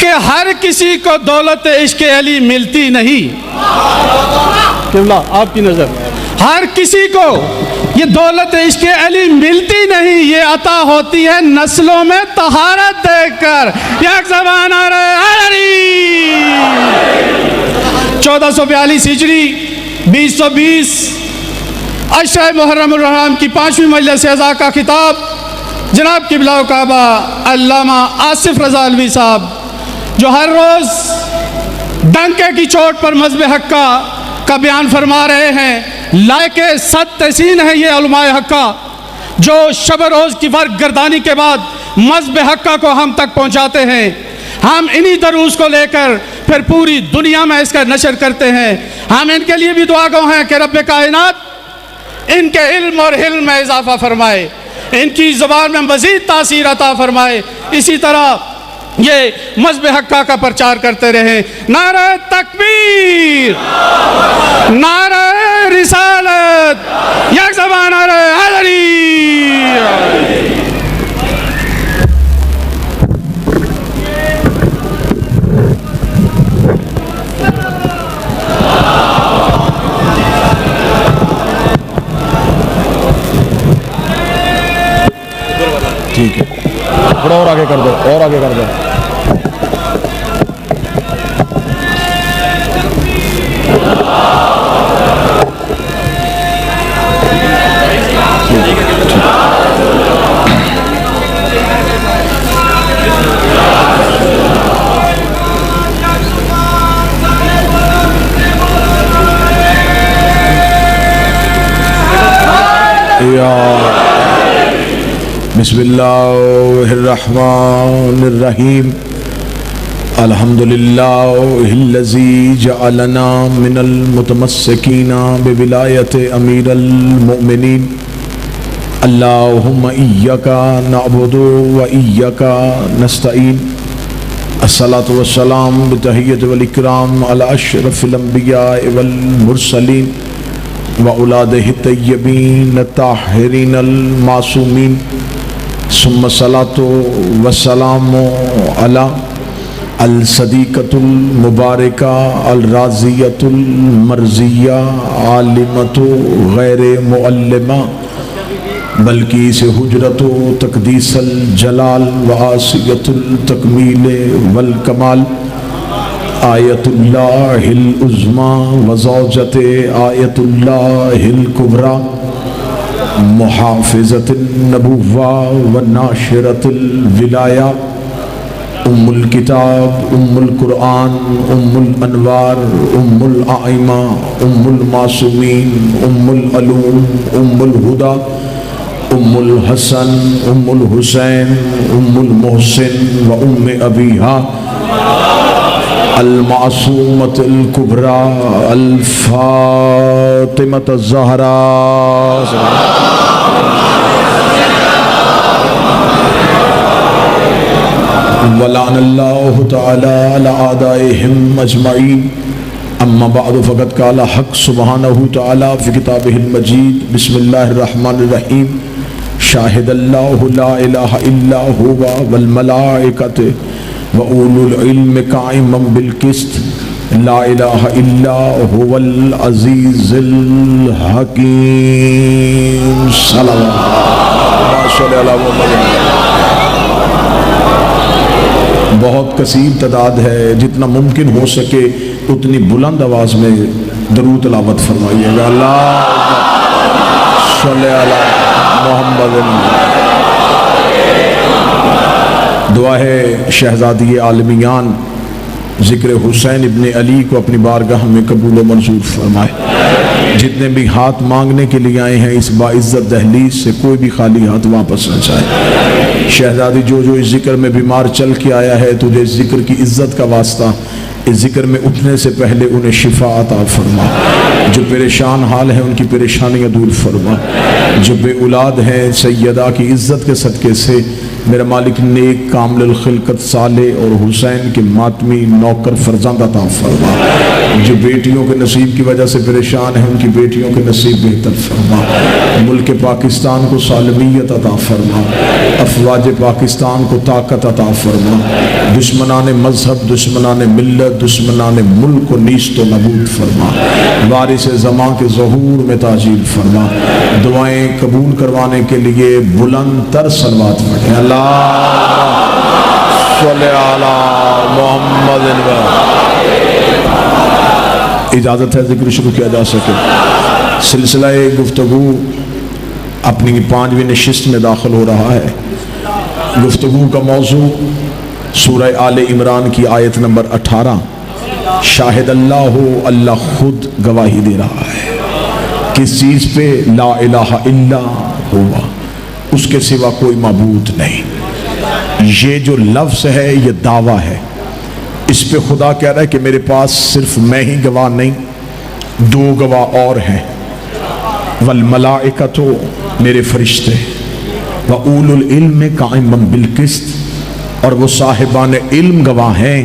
کہ ہر کسی کو دولت عشق علی ملتی نہیں. قبلہ آپ کی نظر ہر کسی کو یہ دولت عشق علی ملتی نہیں، یہ عطا ہوتی ہے نسلوں میں طہارت دیکھ کر. یک زبان علی 1442 ہجری 2020 عشرہ محرم الرحمن کی 5ویں مجلس اعزاء کا خطاب جناب قبلہ کعبہ علامہ آصف رضا علوی صاحب، جو ہر روز ڈنکے کی چوٹ پر مذہب حق کا بیان فرما رہے ہیں. لائق صد تحسین ہے یہ علماء حقہ جو شب روز کی ورق گردانی کے بعد مذہب حقہ کو ہم تک پہنچاتے ہیں. ہم انہی دروس کو لے کر پھر پوری دنیا میں اس کا نشر کرتے ہیں. ہم ان کے لیے بھی دعا گو ہیں کہ رب کائنات ان کے علم اور حلم میں اضافہ فرمائے، ان کی زبان میں مزید تاثیر عطا فرمائے. اسی طرح یہ مذہب حقہ کا پرچار کرتے رہیں. نعرہ تکبیر، نعرہ رسالت، یک زبان نعرہ حیدری. ٹھیک ہے، تھوڑا اور آگے کر دو، اور آگے کر دو. بسم اللہ الرحمن الرحیم. الحمدللہ الذی جعلنا من المتمسکین بولایت امیر المؤمنین. اللہم ایاک نعبد و ایاک نستعین. الصلاة والسلام بتحیت والاکرام علی اشرف الانبیاء والمرسلین وأولادہ الطیبین الطاہرین المعصومین. ثم الصلاة والسلام علی الصدیقۃ المبارکہ الراضیۃ المرضیہ عالمۃ غیر معلمہ بلکہ سے حجرت و تقدیس الجلال و آسیۃ التکمیل والکمال آیت اللہ العظمی و زوجت آیت اللہ الکبریٰ محافظت النبوہ و ناشرت الولایہ ام الکتاب ام القرآن ام الانوار ام الائمہ ام المعصومین ام العلوم ام الہدی ام الحسن ام الحسین ام المحسن و ام ابیہا المعصومۃ الکبریٰ الفاطمۃ الزہراء. ولعن اللہ تعالی علی اعدائہم اجمعین. اما بعد فقد قال حق سبحانہ تعالی فی کتابہ المجید. بسم اللہ الرحمن الرحیم. شاہد اللہ لا الہ الا هو والملائکۃ وَأُولُو الْعِلْمِ قَائِمًا بِالْقِسْطِ لَا إِلَٰهَ إِلَّا هُوَ الْعَزِيزُ الْحَكِيمُ. صلی اللہ علیہ وسلم. بہت کثیر تعداد ہے، جتنا ممکن ہو سکے اتنی بلند آواز میں درود تلاوت فرمائیے گا. اللہ صلی علی محمد. دعا ہے شہزادی عالمیان ذکر حسین ابن علی کو اپنی بارگاہ میں قبول و منظور فرمائے. جتنے بھی ہاتھ مانگنے کے لیے آئے ہیں اس باعزت دہلیز سے کوئی بھی خالی ہاتھ واپس نہ جائے. شہزادی جو اس ذکر میں بیمار چل کے آیا ہے، تجھے اس ذکر کی عزت کا واسطہ اس ذکر میں اٹھنے سے پہلے انہیں شفا عطا فرما. جو پریشان حال ہیں ان کی پریشانیاں دور فرما. جو بے اولاد ہیں سیدہ کی عزت کے صدقے سے میرا مالک نیک کامل الخلقت صالح اور حسین کے ماتمی نوکر فرزند عطا فرما. جو بیٹیوں کے نصیب کی وجہ سے پریشان ہیں ان کی بیٹیوں کے نصیب بہتر فرما. ملک پاکستان کو سالمیت عطا فرما. افواج پاکستان کو طاقت عطا فرما. دشمنان مذہب، دشمنان ملت، دشمنان ملک کو نیست و نبود فرما، وارث زمان کے ظہور میں تعجیل فرما، دعائیں قبول کروانے کے لیے بلند تر صلوات پڑھیں۔ اللہ صلی علی محمد۔ اجازت ہے ذکر شروع کیا جا سکے۔ سلسلہ گفتگو اپنی 5ویں نشست میں داخل ہو رہا ہے۔ گفتگو کا موضوع سورہ آل عمران کی آیت نمبر 18، شاہد اللہ ہو، اللہ خود گواہی دے رہا ہے۔ کس چیز پہ؟ لا الہ الا ہوا، اس کے سوا کوئی معبود نہیں۔ یہ جو لفظ ہے یہ دعویٰ ہے۔ اس پہ خدا کہہ رہا ہے کہ میرے پاس صرف میں ہی گواہ نہیں، 2 گواہ اور ہیں، والملائکۃ، میرے فرشتے، وَأُولُو الْعِلْمِ قَائِمًا بِالْقِسْطِ، اور وہ صاحبان علم گواہ ہیں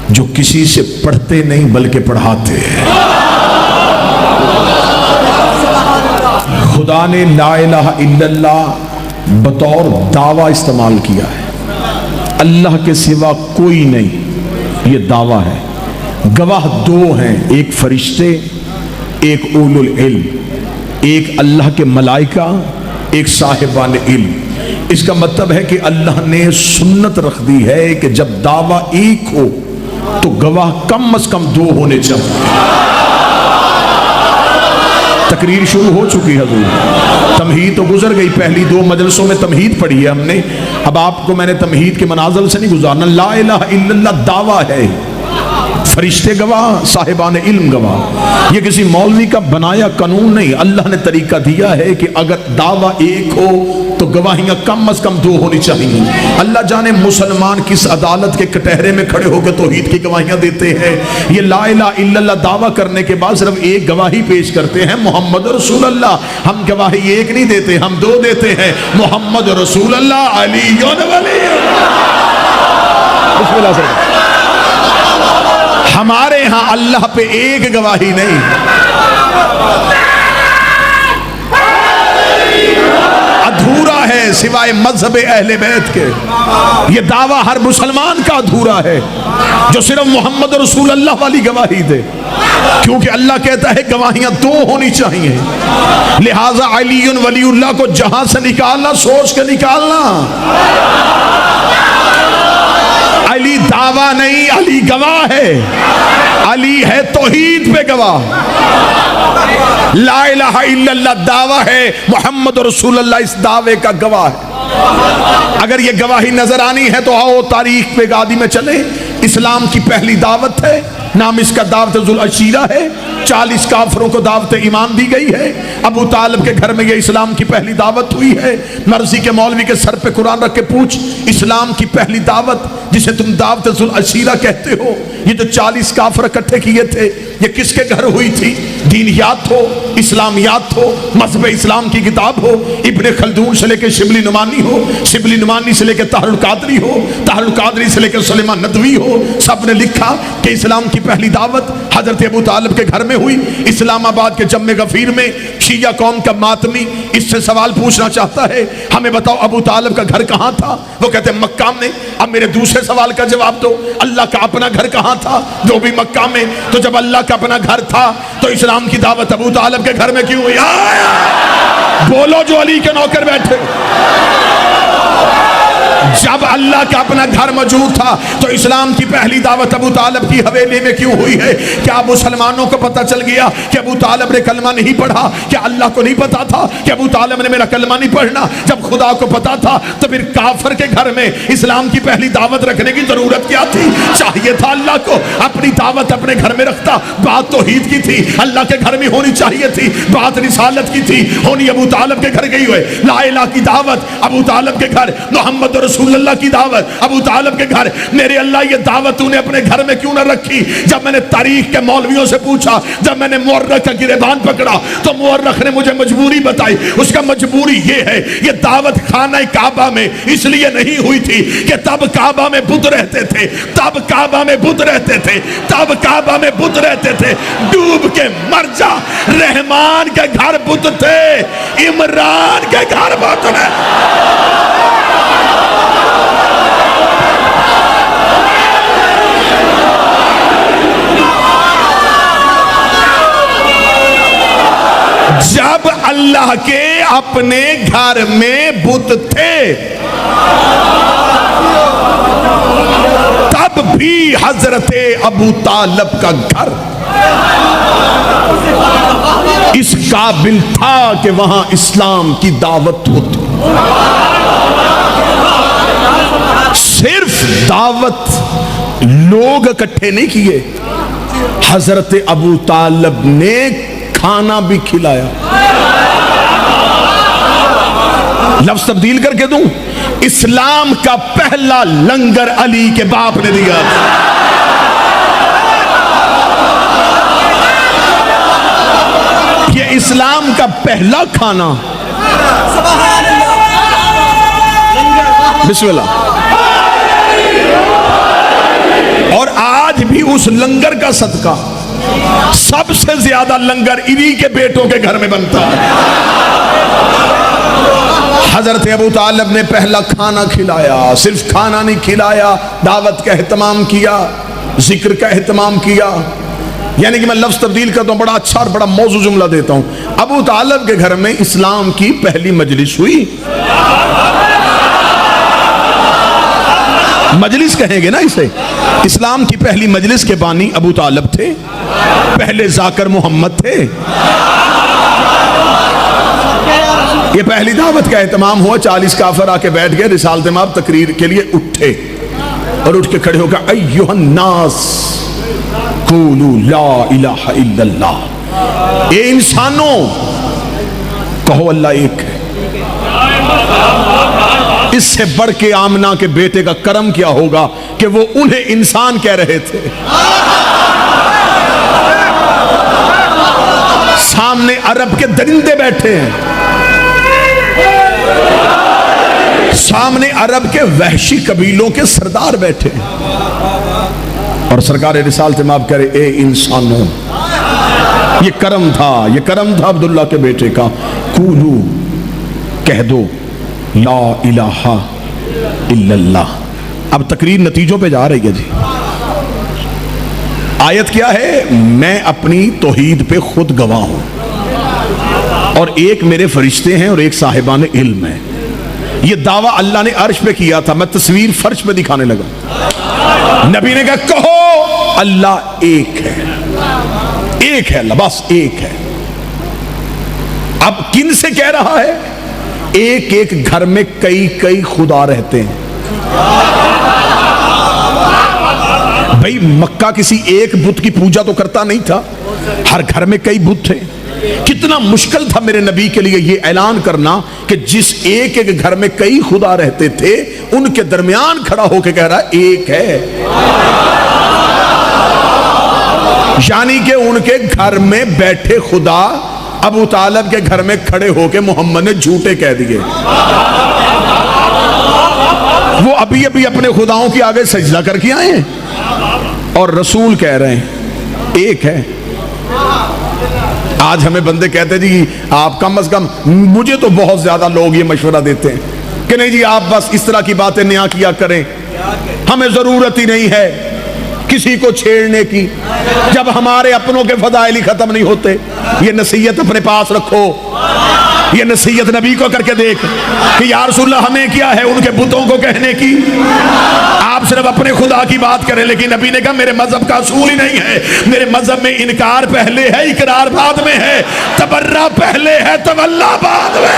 جو کسی سے پڑھتے نہیں بلکہ پڑھاتے ہیں۔ خدا نے لا الہ الا اللہ بطور دعویٰ استعمال کیا ہے، اللہ کے سوا کوئی نہیں، یہ دعویٰ ہے۔ گواہ 2 ہیں، ایک فرشتے، ایک اولو العلم، ایک اللہ کے ملائکہ، ایک صاحبان علم۔ اس کا مطلب ہے کہ اللہ نے سنت رکھ دی ہے کہ جب دعویٰ ایک ہو تو گواہ کم از کم 2 ہونے چاہیے۔ تقریر شروع ہو چکی ہے، حضور تمہید تو گزر گئی، پہلی 2 مجلسوں میں تمہید پڑھی ہے ہم نے، اب آپ کو میں نے تمہید کے منازل سے نہیں گزارنا۔ لا الہ الا اللہ دعویٰ ہے، فرشتے گواہ، صاحبان علم گواہ۔ یہ کسی مولوی کا بنایا قانون نہیں، اللہ نے طریقہ دیا ہے کہ اگر دعویٰ ایک ہو تو گواہیاں کم از کم 2 ہونی چاہیے۔ اللہ جانے مسلمان کس عدالت کے کٹہرے میں کھڑے ہو کے توحید کی گواہیاں دیتے ہیں۔ یہ لا الہ الا اللہ دعویٰ کرنے کے بعد صرف ایک گواہی پیش کرتے ہیں، محمد رسول اللہ۔ ہم گواہی ایک نہیں دیتے، ہم 2 دیتے ہیں، محمد رسول اللہ، علی ولی اللہ۔ بسم اللہ سے ہمارے ہاں اللہ پہ ایک گواہی نہیں، ادھورا ہے سوائے مذہب اہل بیت کے۔ یہ دعویٰ ہر مسلمان کا ادھورا ہے جو صرف محمد رسول اللہ والی گواہی دے، کیونکہ اللہ کہتا ہے گواہیاں 2 ہونی چاہیے۔ لہٰذا علی ولی اللہ کو جہاں سے نکالنا سوچ کے نکالنا۔ علی دعویٰ نہیں، علی گواہ ہے، علی ہے توحید پہ گواہ۔ لا الہ الا اللہ دعویٰ ہے، محمد رسول اللہ اس دعوے کا گواہ ہے۔ اگر یہ گواہی نظر آنی ہے تو آؤ تاریخ پہ گادی میں چلیں۔ اسلام کی پہلی دعوت ہے، نام اس کا دعوت ذوالعشیرہ ہے، 40 کافروں کو دعوت ایمان دی گئی ہے۔ ابو طالب کے گھر میں یہ اسلام کی پہلی دعوت ہوئی ہے۔ مرضی کے مولوی کے سر پہ قرآن رکھ کے پوچھ، اسلام کی پہلی دعوت جسے تم دعوت ذوالعشیرہ کہتے ہو، یہ جو 40 کافر اکٹھے کیے تھے، یہ کس کے گھر ہوئی تھی؟ دینیات ہو، اسلامیات ہو، مذہب اسلام کی کتاب ہو، ابن خلدون سے لے کے شبلی نعمانی ہو، شبلی نعمانی سے لے کے طاہر القادری ہو، طاہر القادری سے لے کے سلیمان ندوی ہو، سب نے لکھا کہ اسلام کی پہلی دعوت حضرت ابو طالب کے گھر میں ہوئی۔ اسلام آباد کے جم غفیر میں شیعہ قوم کا ماتمی اس سے سوال پوچھنا چاہتا ہے، ہمیں بتاؤ ابو طالب کا گھر کہاں تھا؟ وہ کہتے ہیں مکہ میں۔ اب میرے دوسرے سوال کا جواب دو، اللہ کا اپنا گھر کہاں تھا؟ وہ بھی مکہ میں۔ تو جب اللہ کا اپنا گھر تھا تو اسلام کی دعوت ابو طالب کے گھر میں کیوں ہوئی؟ بولو جو علی کے نوکر بیٹھے۔ جب اللہ کا اپنا گھر موجود تھا تو اسلام کی پہلی دعوت ابو طالب کی حویلی میں کیوں ہوئی ہے؟ کیا مسلمانوں کو پتہ چل گیا کہ ابو طالب نے کلمہ نہیں پڑھا؟ کیا اللہ کو نہیں پتا تھا کہ ابو طالب نے میرا کلمہ نہیں پڑھنا؟ جب خدا کو پتا تھا تو پھر کافر کے گھر میں اسلام کی پہلی دعوت رکھنے کی ضرورت کیا تھی؟ چاہیے تھا اللہ کو اپنی دعوت اپنے گھر میں رکھتا۔ بات توحید کی تھی، اللہ کے گھر میں ہونی چاہیے تھی، بات رسالت کی تھی، ہونی ابو طالب کے گھر گئی ہوئے۔ لا الہ کی دعوت ابو طالب کے گھر، محمد رسول اللہ کی دعوت ابو طالب کے گھر۔ میرے اللہ یہ دعوت تو نے اپنے گھر میں کیوں نہ رکھی؟ جب میں نے تاریخ کے مولویوں سے پوچھا، جب میں نے مورخ کا گریبان پکڑا تو مورخ نے مجھے مجبوری بتائی۔ اس کا مجبوری یہ ہے، یہ دعوت خانہ کعبہ میں اس لیے نہیں ہوئی تھی کہ تب کعبہ میں بت رہتے تھے، تب کعبہ میں بت رہتے تھے، تب کعبہ میں بت رہتے تھے۔ ڈوب کے مر جا، رحمان کے گھر بت تھے، عمران کے گھر بت ہے۔ اللہ کے اپنے گھر میں بت تھے، تب بھی حضرت ابو طالب کا گھر اس قابل تھا کہ وہاں اسلام کی دعوت ہوتی۔ صرف دعوت لوگ اکٹھے نہیں کیے، حضرت ابو طالب نے کھانا بھی کھلایا۔ لفظ تبدیل کر کے دوں، اسلام کا پہلا لنگر علی کے باپ نے دیا۔ یہ اسلام کا پہلا کھانا، بسم اللہ، اور آج بھی اس لنگر کا صدقہ سب سے زیادہ لنگر انہی کے بیٹوں کے گھر میں بنتا ہے۔ حضرت ابو طالب نے پہلا کھانا کھلایا، صرف کھانا نہیں کھلایا، دعوت کا اہتمام کیا، ذکر کا اہتمام کیا۔ یعنی کہ میں لفظ تبدیل کرتا ہوں، بڑا اچھا اور بڑا موضوع جملہ دیتا ہوں۔ ابو طالب کے گھر میں اسلام کی پہلی مجلس ہوئی۔ مجلس کہیں گے نا اسے، اسلام کی پہلی مجلس کے بانی ابو طالب تھے، پہلے ذاکر محمد تھے۔ یہ پہلی دعوت کا اہتمام ہوا، 40 کافر آ کے بیٹھ گئے، رسالت مآب تقریر کے لیے اٹھے اور اٹھ کے کھڑے ہو کر ایھا الناس قولوا لا الہ الا اللہ، اے انسانوں کہو اللہ ایک ہے۔ اس سے بڑھ کے آمنہ کے بیٹے کا کرم کیا ہوگا کہ وہ انہیں انسان کہہ رہے تھے۔ سامنے عرب کے درندے بیٹھے ہیں، سامنے عرب کے وحشی قبیلوں کے سردار بیٹھے ہیں، اور سرکار رسالت مآب کہہ رہے اے انسانوں، یہ کرم تھا عبداللہ کے بیٹے کا، قولو کہہ دو لا الہ الا اللہ۔ اب تقریر نتیجوں پہ جا رہی ہے جی۔ آیت کیا ہے؟ میں اپنی توحید پہ خود گواہ ہوں، اور ایک میرے فرشتے ہیں اور ایک صاحبان علم ہیں۔ یہ دعویٰ اللہ نے عرش پہ کیا تھا، میں تصویر فرش پہ دکھانے لگا۔ نبی نے کہا کہو اللہ ایک ہے، ایک ہے اللہ، بس ایک ہے۔ اب کن سے کہہ رہا ہے؟ ایک ایک گھر میں کئی خدا رہتے ہیں۔ بھئی مکہ کسی ایک بت کی پوجا تو کرتا نہیں تھا، ہر گھر میں کئی بت تھے۔ کتنا مشکل تھا میرے نبی کے لیے یہ اعلان کرنا کہ جس ایک ایک گھر میں کئی خدا رہتے تھے، ان کے درمیان کھڑا ہو کے کہہ رہا ہے ایک ہے۔ یعنی کہ ان کے گھر میں بیٹھے خدا ابو طالب کے گھر میں کھڑے ہو کے محمد نے جھوٹے کہہ دیے۔ وہ ابھی اپنے خداؤں کی آگے سجدہ کر کے آئے ہیں، اور رسول کہہ رہے ہیں ایک ہے۔ آج ہمیں بندے کہتے ہیں جی آپ کم از کم، مجھے تو بہت زیادہ لوگ یہ مشورہ دیتے ہیں کہ نہیں جی آپ بس اس طرح کی باتیں نیا کیا کریں، ہمیں ضرورت ہی نہیں ہے کسی کو چھیڑنے کی، جب ہمارے اپنوں کے فضائل ہی ختم نہیں ہوتے۔ یہ نصیحت اپنے پاس رکھو، یہ نصیحت نبی کو کر کے دیکھ کہ یا رسول اللہ ہمیں کیا ہے ان کے بتوں کو کہنے کی، آپ صرف اپنے خدا کی بات کریں۔ لیکن نبی نے کہا میرے مذہب کا اصول ہی نہیں ہے، میرے مذہب میں انکار پہلے ہے، اقرار بعد میں ہے، تبرہ پہلے ہے، تولا بعد میں۔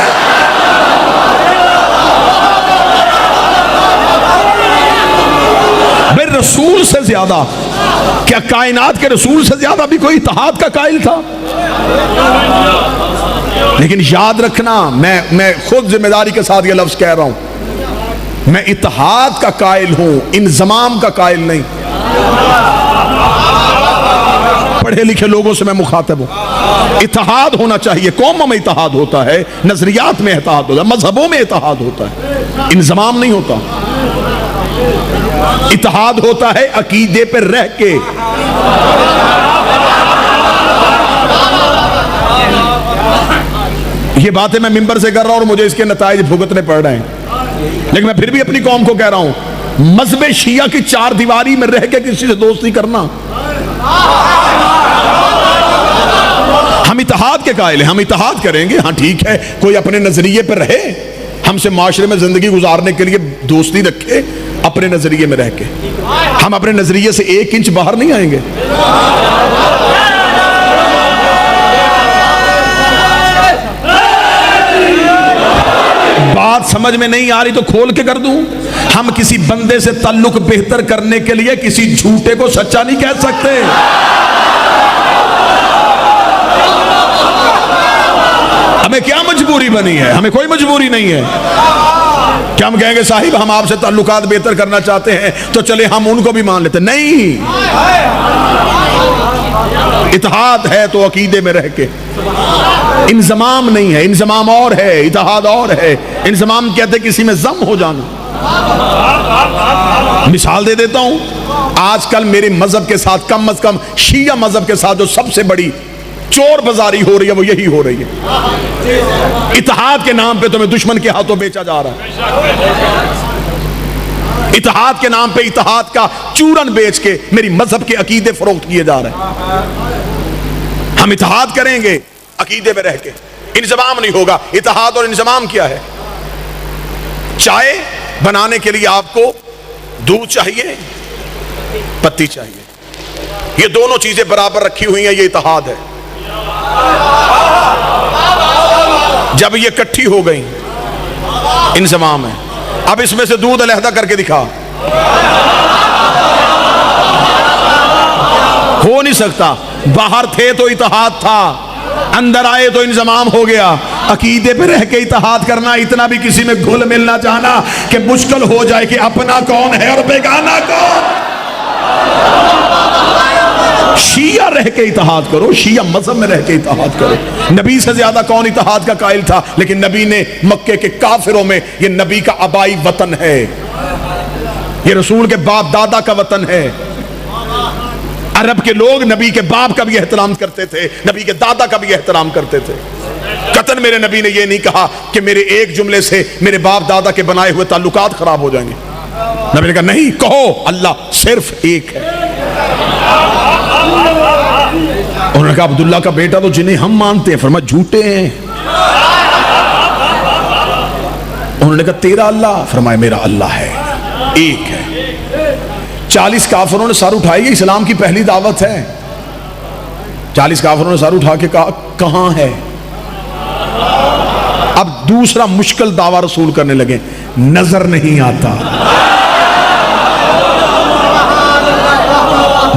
بے رسول سے زیادہ، کیا کائنات کے رسول سے زیادہ بھی کوئی اتحاد کا قائل تھا؟ لیکن یاد رکھنا، میں خود ذمہ داری کے ساتھ یہ لفظ کہہ رہا ہوں، میں اتحاد کا قائل ہوں، انضمام کا قائل نہیں۔ پڑھے لکھے لوگوں سے میں مخاطب ہوں، اتحاد ہونا چاہیے، قوموں میں اتحاد ہوتا ہے، نظریات میں اتحاد ہوتا ہے، مذہبوں میں اتحاد ہوتا ہے، انضمام نہیں ہوتا۔ اتحاد ہوتا ہے عقیدے پر رہ کے۔ یہ باتیں میں ممبر سے کر رہا ہوں اور مجھے اس کے نتائج بھگتنے پڑ رہے ہیں، لیکن میں پھر بھی اپنی قوم کو کہہ رہا ہوں، مذہب شیعہ کی چار دیواری میں رہ کے کسی سے دوستی کرنا ہم اتحاد کے قائل ہیں، ہم اتحاد کریں گے، ہاں ٹھیک ہے، کوئی اپنے نظریے پر رہے، ہم سے معاشرے میں زندگی گزارنے کے لیے دوستی رکھے اپنے نظریے میں رہ کے، ہم اپنے نظریے سے 1 انچ باہر نہیں آئیں گے۔ بات سمجھ میں نہیں آ رہی تو کھول کے کر دوں، ہم کسی بندے سے تعلق بہتر کرنے کے لیے کسی جھوٹے کو سچا نہیں کہہ سکتے۔ ہمیں کیا مجبوری بنی ہے؟ ہمیں کوئی مجبوری نہیں ہے کہ ہم کہیں گے صاحب ہم آپ سے تعلقات بہتر کرنا چاہتے ہیں تو چلے ہم ان کو بھی مان لیتے، نہیں۔ اتحاد ہے تو عقیدے میں رہ کے، انضمام نہیں ہے، انضمام اور ہے، اتحاد اور ہے۔ انضمام کہتے کسی میں ضم ہو جانا۔ مثال دے دیتا ہوں، آج کل میرے مذہب کے ساتھ، کم از کم شیعہ مذہب کے ساتھ جو سب سے بڑی چور بازاری ہو رہی ہے وہ یہی ہو رہی ہے، اتحاد کے نام پہ تمہیں دشمن کے ہاتھوں بیچا جا رہا ہے، اتحاد کے نام پہ اتحاد کا چورن بیچ کے میری مذہب کے عقیدے فروخت کیے جا رہے ہیں۔ ہم اتحاد کریں گے عقیدے میں رہ کے، انضمام نہیں ہوگا۔ اتحاد اور انضمام کیا ہے؟ چائے بنانے کے لیے آپ کو دودھ چاہیے، پتی چاہیے، یہ دونوں چیزیں برابر رکھی ہوئی ہیں، یہ اتحاد ہے۔ جب یہ کٹھی ہو گئی انضمام ہے۔ اب اس میں سے دودھ علیحدہ کر کے دکھا، ہو نہیں سکتا۔ باہر تھے تو اتحاد تھا، اندر آئے تو انضمام ہو گیا۔ عقیدے پہ رہ کے اتحاد کرنا، اتنا بھی کسی میں گھل مل نہ جانا کہ مشکل ہو جائے کہ اپنا کون ہے اور بیگانہ کون۔ شیعہ رہ کے اتحاد کرو، شیعہ مذہب میں رہ کے اتحاد کرو۔ نبی سے زیادہ کون اتحاد کا قائل تھا؟ لیکن نبی نے مکے کے کافروں میں، یہ نبی کا آبائی وطن ہے، یہ رسول کے باپ دادا کا وطن ہے۔ عرب کے لوگ نبی کے باپ کا بھی احترام کرتے تھے، نبی کے دادا کا بھی احترام کرتے تھے۔ قطعاً میرے نبی نے یہ نہیں کہا کہ میرے ایک جملے سے میرے باپ دادا کے بنائے ہوئے تعلقات خراب ہو جائیں گے۔ نبی نے کہا نہیں، کہو اللہ صرف ایک ہے۔ انہوں نے کہا عبداللہ کا بیٹا تو جنہیں ہم مانتے ہیں، فرمایا جھوٹے ہیں۔ انہوں نے کہا تیرا اللہ، فرمایا میرا اللہ ہے، ایک ہے۔ 40 کافروں نے سر اٹھائی، یہ اسلام کی پہلی دعوت ہے۔ 40 کافروں نے سر اٹھا کے کہا کہاں ہے؟ اب دوسرا مشکل دعویٰ رسول کرنے لگے، نظر نہیں آتا،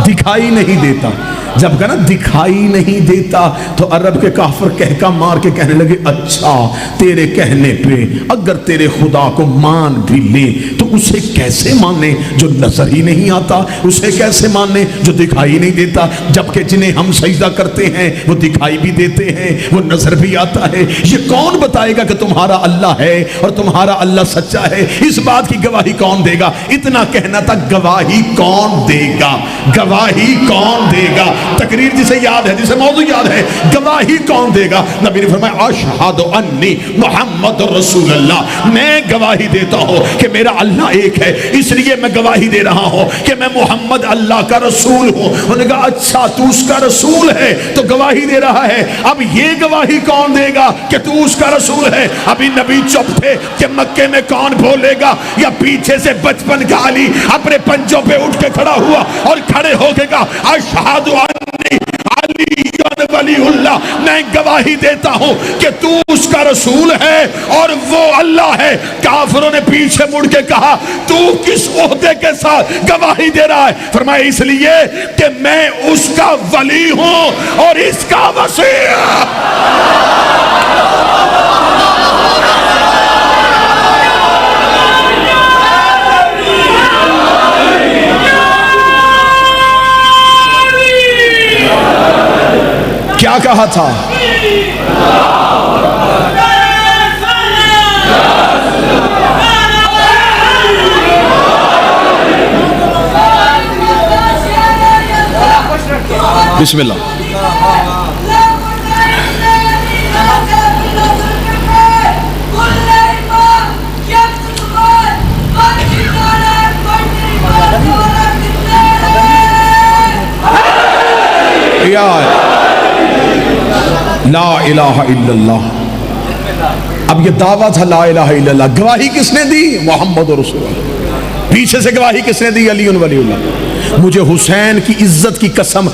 دکھائی نہیں دیتا۔ جب کہا نا دکھائی نہیں دیتا تو عرب کے کافر کہکا مار کے کہنے لگے اچھا تیرے کہنے پہ اگر تیرے خدا کو مان بھی لے تو اسے کیسے مانے جو نظر ہی نہیں آتا، اسے کیسے مانے جو دکھائی نہیں دیتا، جبکہ جنہیں ہم سجدہ کرتے ہیں وہ دکھائی بھی دیتے ہیں، وہ نظر بھی آتا ہے۔ یہ کون بتائے گا کہ تمہارا اللہ ہے اور تمہارا اللہ سچا ہے؟ اس بات کی گواہی کون دے گا؟ اتنا کہنا تھا گواہی کون دے گا، گواہی کون دے گا؟ تقریر جسے یاد ہے، جسے موضوع یاد ہے، گواہی کون دے گا؟ نبی نے فرمایا اشہد انی محمد رسول اللہ، میں گواہی دیتا ہوں کہ میرا اللہ ایک ہے، اس لیے میں گواہی دے رہا ہوں کہ میں محمد اللہ کا رسول ہوں۔ انہوں نے کہا اچھا تو اس کا رسول ہے تو گواہی دے رہا ہے، اب یہ گواہی کون دے گا کہ تو اس کا رسول ہے؟ ابھی نبی چپ تھے کہ مکے میں کون بولے گا، یا پیچھے سے بچپن کا علی اپنے پنجوں پہ اٹھ کے کھڑا ہوا اور کھڑے ہو کے کہا اشہد انی علی ولی اللہ، میں گواہی دیتا ہوں کہ تو اس کا رسول ہے اور وہ اللہ ہے۔ کافروں نے پیچھے مڑ کے کہا تو کس عہدے کے ساتھ گواہی دے رہا ہے؟ فرمایا اس لیے کہ میں اس کا ولی ہوں اور اس کا وصی۔ کیا کہا تھا؟ بسم اللہ۔ لا الہ الا اللہ. اب یہ دعویٰ تھا لا الہ الا اللہ. گواہی کس نے دی؟ محمد رسول اللہ. پیچھے سے گواہی کس نے دی؟ علی ولی اللہ. مجھے حسین کی عزت کی قسم،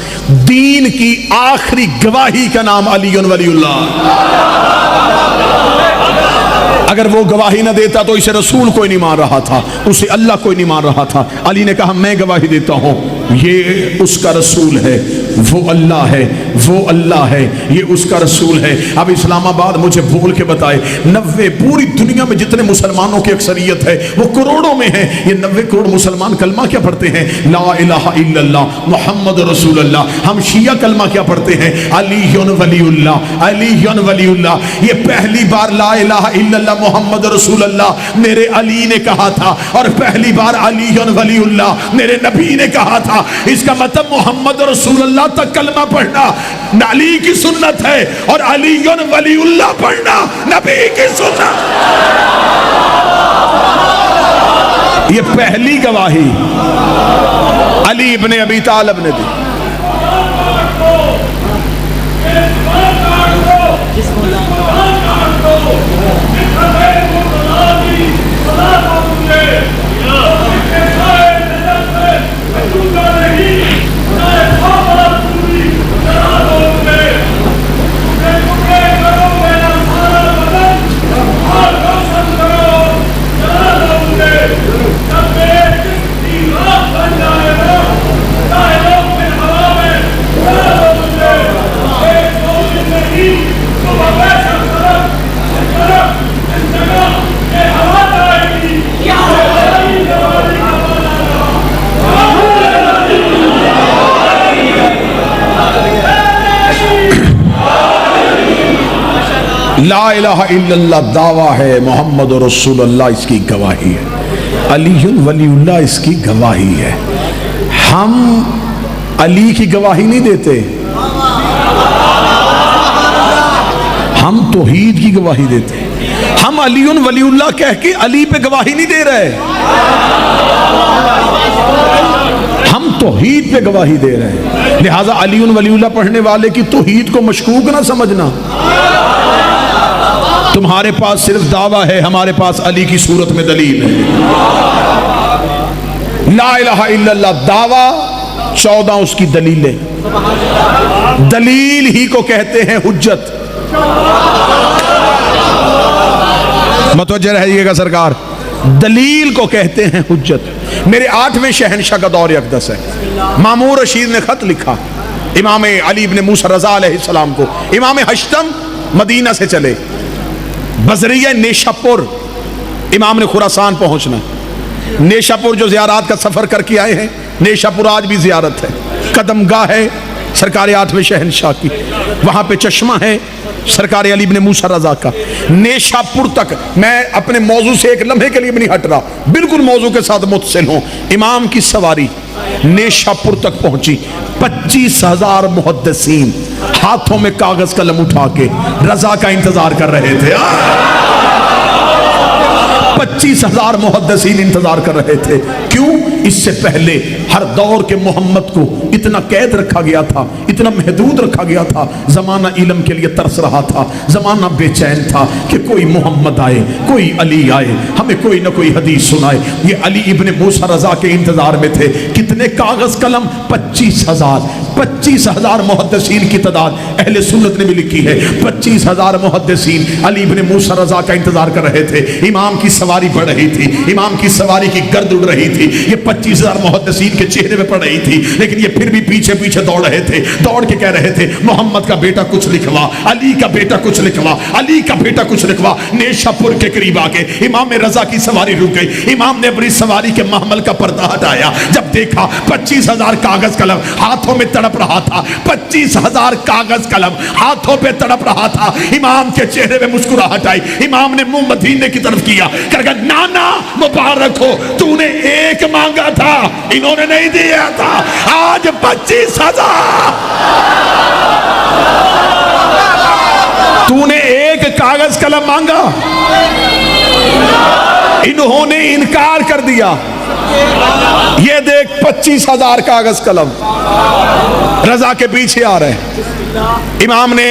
دین کی آخری گواہی کا نام علی ولی اللہ. اگر وہ گواہی نہ دیتا تو اسے رسول کوئی نہیں مان رہا تھا، اسے اللہ کوئی نہیں مان رہا تھا. علی نے کہا میں گواہی دیتا ہوں یہ اس کا رسول ہے، وہ اللہ ہے، وہ اللہ ہے، یہ اس کا رسول ہے. اب اسلام آباد مجھے بول کے بتائے 90 پوری دنیا میں جتنے مسلمانوں کی اکثریت ہے وہ کروڑوں میں ہے، یہ 90 کروڑ مسلمان کلمہ کیا پڑھتے ہیں؟ لا الہ الا اللہ محمد رسول اللہ. ہم شیعہ کلمہ کیا پڑھتے ہیں؟ علی ولی اللہ، علی ولی اللہ. یہ پہلی بار لا الہ الا اللہ محمد رسول اللہ میرے علی نے کہا تھا، اور پہلی بار علی ولی اللہ میرے نبی نے کہا تھا. اس کا مطلب محمد رسول اللہ تک کلمہ پڑھنا علی کی سنت ہے، اور علی ولی اللہ پڑھنا نبی کی سنت. یہ پہلی گواہی علی ابن ابی طالب نے دی. لا الہ الا اللہ دعویٰ ہے، محمد رسول اللہ اس کی گواہی ہے، علی ولی اللہ اس کی گواہی ہے. ہم علی کی گواہی نہیں دیتے، ہم توحید کی گواہی دیتے. ہم علی ولی اللہ کہہ کے علی پہ گواہی نہیں دے رہے، ہم توحید پہ گواہی دے رہے ہیں. لہٰذا علی ولی اللہ پڑھنے والے کی توحید کو مشکوک نہ سمجھنا. تمہارے پاس صرف دعویٰ ہے، ہمارے پاس علی کی صورت میں دلیل ہے. لا الہ الا اللہ دعویٰ، 14 اس کی دلیلیں. دلیل ہی کو کہتے ہیں حجت. متوجہ رہیے گا سرکار، دلیل کو کہتے ہیں حجت. میرے 8ویں شہنشاہ کا دور اقدس ہے. مامور رشید نے خط لکھا امام علی ابن موسیٰ رضا علیہ السلام کو. امام ہشتم مدینہ سے چلے، بزریہ نیشاپور امام نے خراسان پہنچنا. نیشاپور جو زیارات کا سفر کر کے آئے ہیں، نیشاپور آج بھی زیارت ہے، قدم گاہ ہے سرکار 8ویں شہنشاہ کی. وہاں پہ چشمہ ہے سرکار علی ابن موسیٰ رضا کا. نیشاپور تک میں اپنے موضوع سے ایک لمحے کے لیے بھی نہیں ہٹ رہا، بالکل موضوع کے ساتھ متصل ہوں. امام کی سواری نیشاپور تک پہنچی. 25,000 محدثین ہاتھوں میں کاغذ قلم اٹھا کے رضا کا انتظار کر رہے تھے. 25,000 محدثین انتظار کر رہے تھے. کیوں؟ اس سے پہلے ہر دور کے محمد کو اتنا قید رکھا گیا تھا، اتنا محدود رکھا گیا تھا. زمانہ علم کے لیے ترس رہا تھا، زمانہ بے چین تھا کہ کوئی محمد آئے، کوئی علی آئے، ہمیں کوئی نہ کوئی حدیث سنائے. یہ علی ابن موسیٰ رضا کے انتظار میں تھے. کتنے کاغذ قلم؟ 25,000. 25,000 محدثین کی تعداد اہل سنت نے بھی لکھی ہے. 25,000 محدثین علی ابن موسیٰ رضا کا انتظار کر رہے تھے. امام کی سواری بڑھ رہی تھی، امام کی سواری کی گرد اڑ رہی تھی. یہ 25,000 محدثین کے چہرے پہ پڑ رہی تھی، لیکن یہ پھر بھی پیچھے پیچھے دوڑ رہے تھے. دوڑ کے کہہ رہے تھے محمد کا بیٹا کچھ لکھوا، علی کا بیٹا کچھ لکھوا، علی کا بیٹا کچھ لکھوا. نیشاپور کے قریب آ کے امام رضا کی سواری رک گئی. امام نے اپنی سواری کے محمل کا پردہ ہٹایا. جب دیکھا 25,000 کاغذ قلم ہاتھوں میں تڑپ رہا تھا، 25,000 کاغذ قلم ہاتھوں پہ تڑپ رہا تھا. امام کے چہرے پہ مسکراہٹ آئی. امام نے منہ مدینے کی طرف کیا، کہا نانا مبارک ہو، تو نے ایک مانگا تھا، انہوں نے نہیں دیا تھا. آج 25,000. تو نے ایک کاغذ قلم مانگا، انہوں نے انکار کر دیا. یہ دیکھ 25,000 کاغذ قلم رضا کے پیچھے آ رہے ہیں. امام نے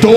2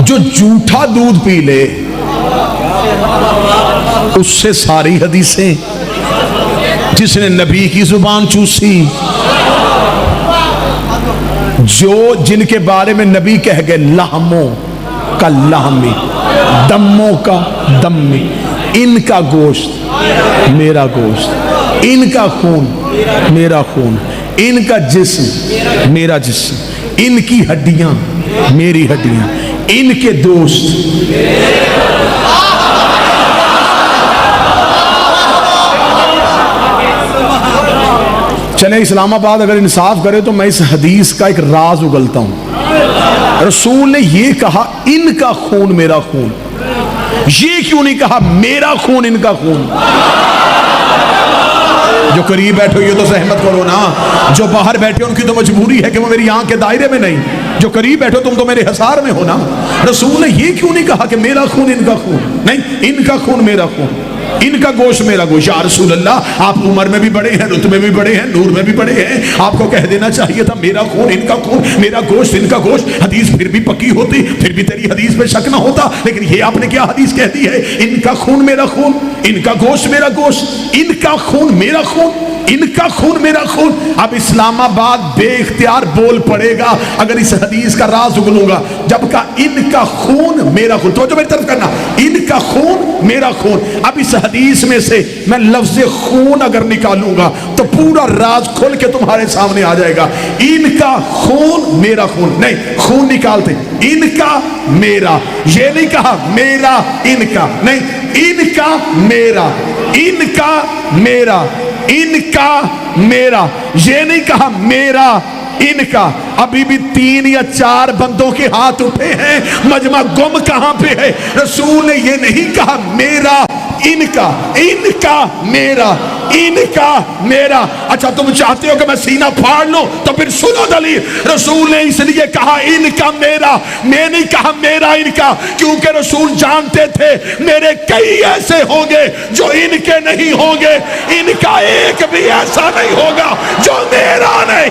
جو جھوٹا دودھ پی لے اس سے ساری حدیثیں، جس نے نبی کی زبان چوسی، جن کے بارے میں نبی کہہ گئے لحموں کا لحمی، دموں کا دمی، ان کا گوشت میرا گوشت، ان کا خون میرا خون، ان کا جسم میرا جسم، ان کی ہڈیاں میری ہڈیاں، ان کے دوست چلے اسلام آباد اگر انصاف کرے تو میں اس حدیث کا ایک راز اگلتا ہوں۔ رسول نے یہ کہا ان کا خون میرا خون، یہ کیوں نہیں کہا میرا خون ان کا خون؟ جو قریب بیٹھے یہ تو زحمت کرو نا، جو باہر بیٹھے ان کی تو مجبوری ہے کہ وہ میری آنکھ کے دائرے میں نہیں، جو قریب بیٹھے تم تو میرے حصار میں ہو نا۔ رسول نے یہ کیوں نہیں کہا کہ میرا خون ان کا خون؟ نہیں، ان کا خون میرا خون، ان کا گوشت میرا گوشت۔ یا رسول اللہ آپ عمر میں بھی بڑے ہیں، رتبے میں بھی بڑے ہیں، نور میں بھی بڑے ہیں، آپ کو کہہ دینا چاہیے تھا میرا خون ان کا خون، میرا گوشت ان کا گوشت، حدیث پھر بھی پکی ہوتی، پھر بھی تیری حدیث پہ شک نہ ہوتا۔ لیکن یہ آپ نے کیا حدیث کہہ دی ہے؟ ان کا خون میرا خون، ان کا گوشت میرا گوشت، ان کا خون میرا خون، ان کا خون میرا خون۔ اب اسلام آباد بے اختیار بول پڑے گا اگر اس حدیث کا راز اگلوں گا، جب کہا ان کا خون میرا خون، توجہ میری طرف کرنا، ان کا خون میرا خون۔ اب اس حدیث میں سے میں لفظ خون اگر نکالوں گا تو پورا راز کھل کے تمہارے سامنے آ جائے گا۔ ان کا خون میرا خون، نہیں خون نکالتے، ان کا میرا، یہ نہیں کہا میرا ان کا، نہیں ان کا میرا، ان کا میرا، ان کا میرا، یہ نہیں کہا میرا ان کا۔ ابھی بھی 3 یا 4 بندوں کے ہاتھ اٹھے ہیں، مجمع گم کہاں پہ ہے؟ رسول نے یہ نہیں کہا میرا ان کا، ان کا میرا، ان کا میرا۔ اچھا تم چاہتے ہو کہ میں سینہ پھاڑ لوں تو پھر سنو دلیل۔ رسول نے اس لیے کہا ان کا میرا، میں نہیں کہا میرا ان کا، کیونکہ رسول جانتے تھے میرے کئی ایسے ہوں گے جو ان کے نہیں ہوں گے، ان کا ایک بھی ایسا نہیں ہوگا جو میرا نہیں۔